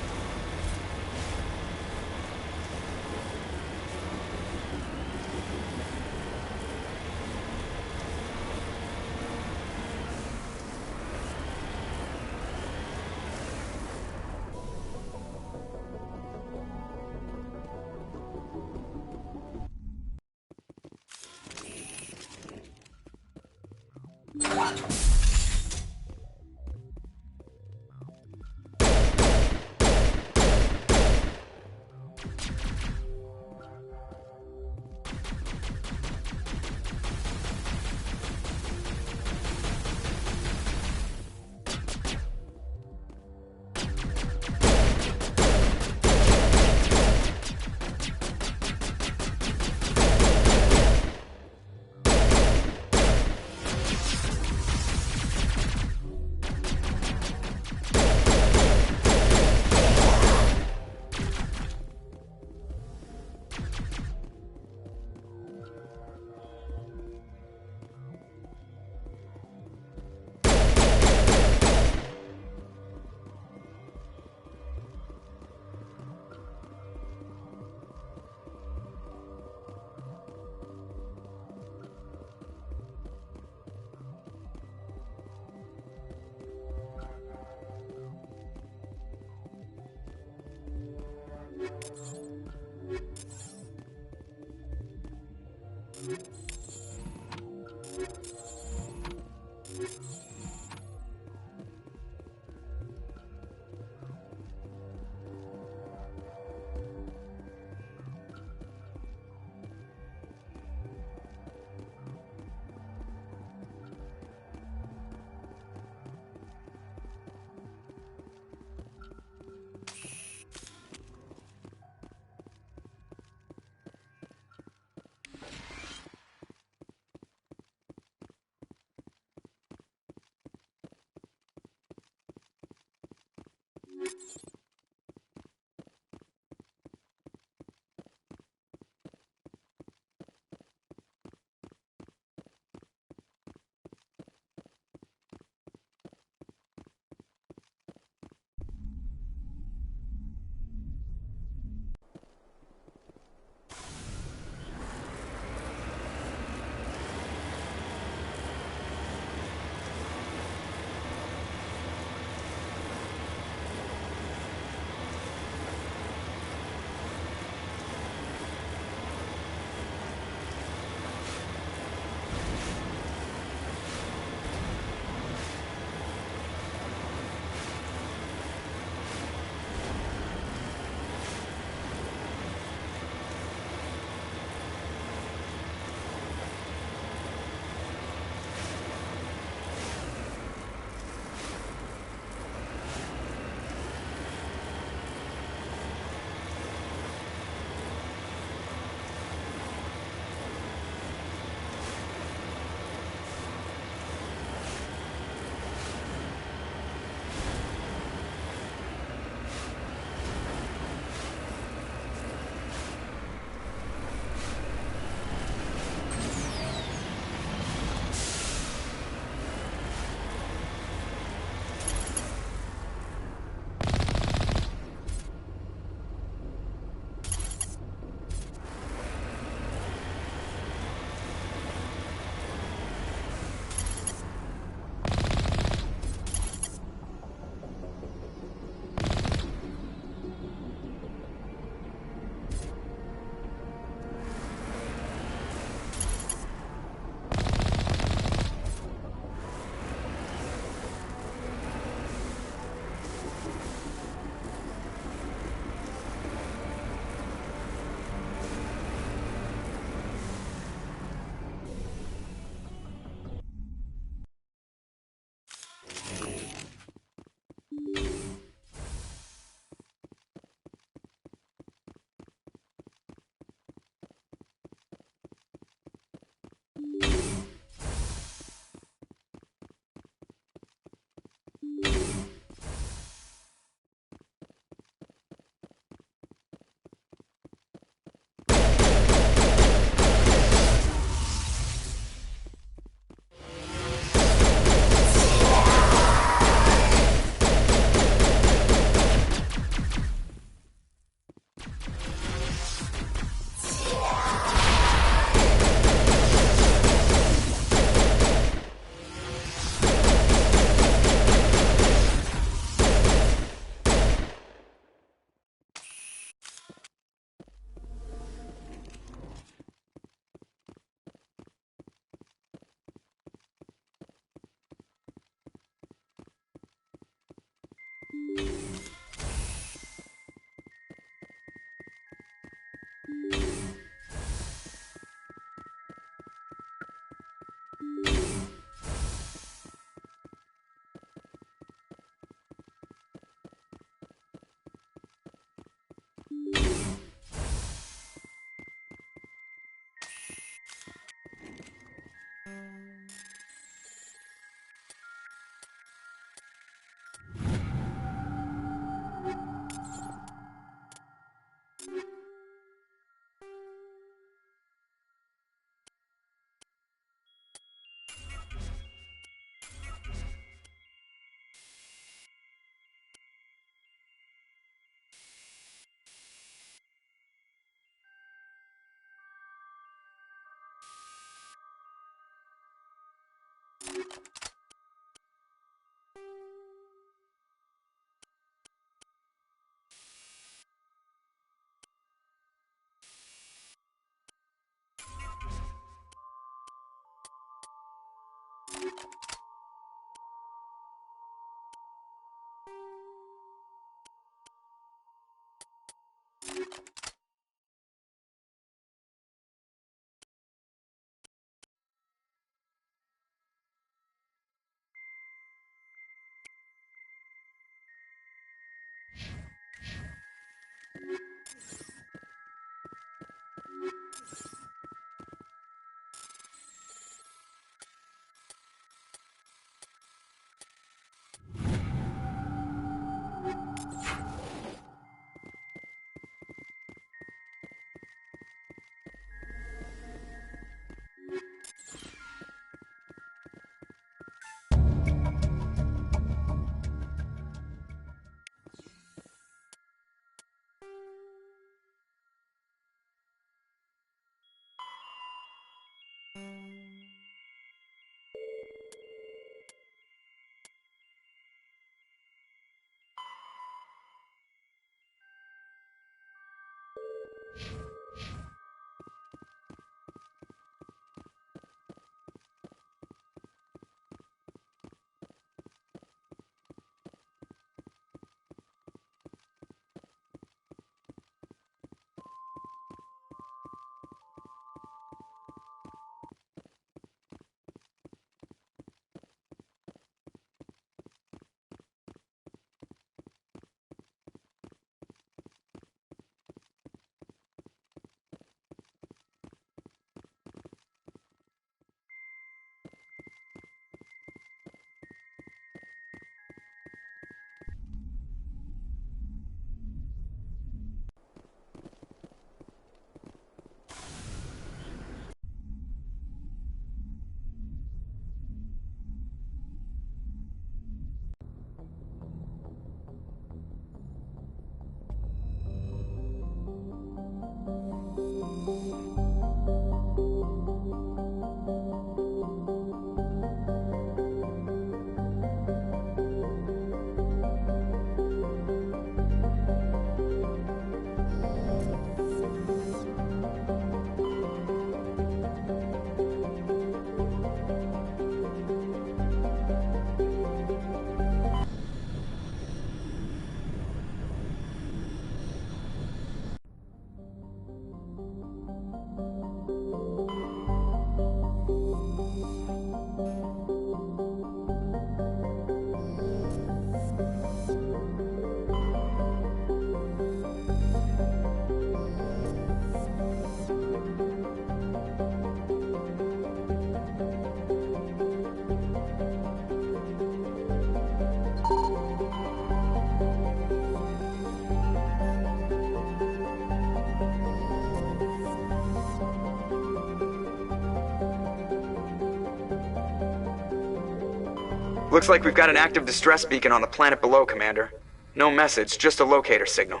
Looks like we've got an active distress beacon on the planet below, Commander. No message, just a locator signal.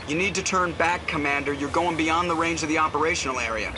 You need to turn back, Commander. You're going beyond the range of the operational area.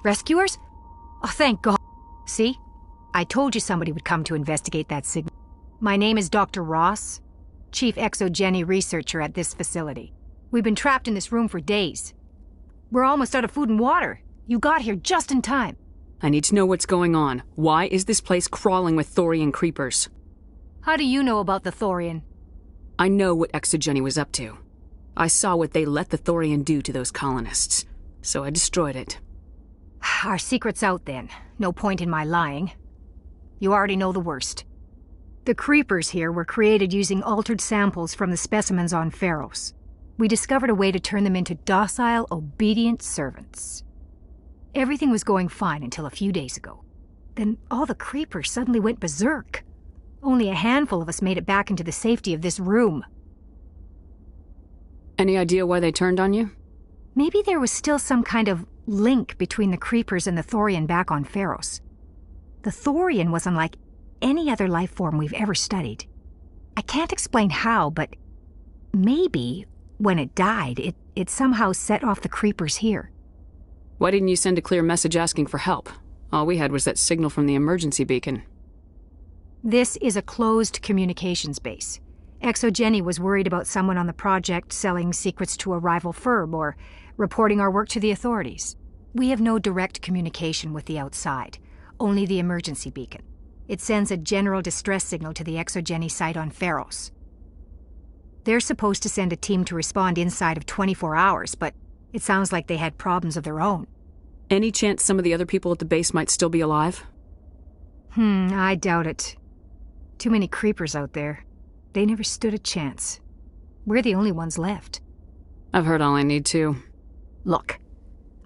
Rescuers? Oh, thank God. See? I told you somebody would come to investigate that signal. My name is Dr. Ross, Chief Exogeny Researcher at this facility. We've been trapped in this room for days. We're almost out of food and water. You got here just in time. I need to know what's going on. Why is this place crawling with Thorian creepers? How do you know about the Thorian? I know what Exogeny was up to. I saw what they let the Thorian do to those colonists, so I destroyed it. Our secret's out then. No point in my lying. You already know the worst. The creepers here were created using altered samples from the specimens on Feros. We discovered a way to turn them into docile, obedient servants. Everything was going fine until a few days ago. Then all the creepers suddenly went berserk. Only a handful of us made it back into the safety of this room. Any idea why they turned on you? Maybe there was still some kind of link between the creepers and the Thorian back on Feros. The Thorian was unlike any other life form we've ever studied. I can't explain how, but maybe when it died, it somehow set off the creepers here. Why didn't you send a clear message asking for help? All we had was that signal from the emergency beacon. This is a closed communications base. Exogeny was worried about someone on the project selling secrets to a rival firm or reporting our work to the authorities. We have no direct communication with the outside, only the emergency beacon. It sends a general distress signal to the Exogeny site on Feros. They're supposed to send a team to respond inside of 24 hours, but it sounds like they had problems of their own. Any chance some of the other people at the base might still be alive? I doubt it. Too many creepers out there. They never stood a chance. We're the only ones left. I've heard all I need to. Look,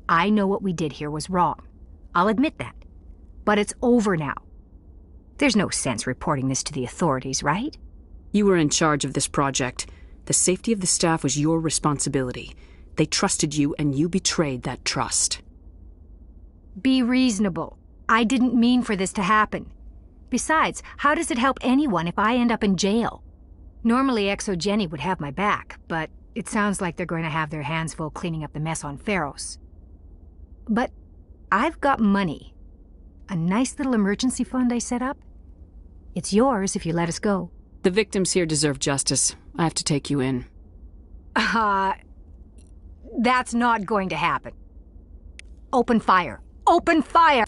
I know what we did here was wrong. I'll admit that. But it's over now. There's no sense reporting this to the authorities, right? You were in charge of this project. The safety of the staff was your responsibility. They trusted you, and you betrayed that trust. Be reasonable. I didn't mean for this to happen. Besides, how does it help anyone if I end up in jail? Normally, Exo Jenny would have my back, but it sounds like they're going to have their hands full cleaning up the mess on Feros. But I've got money. A nice little emergency fund I set up. It's yours if you let us go. The victims here deserve justice. I have to take you in. That's not going to happen. Open fire. Open fire!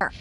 Sure.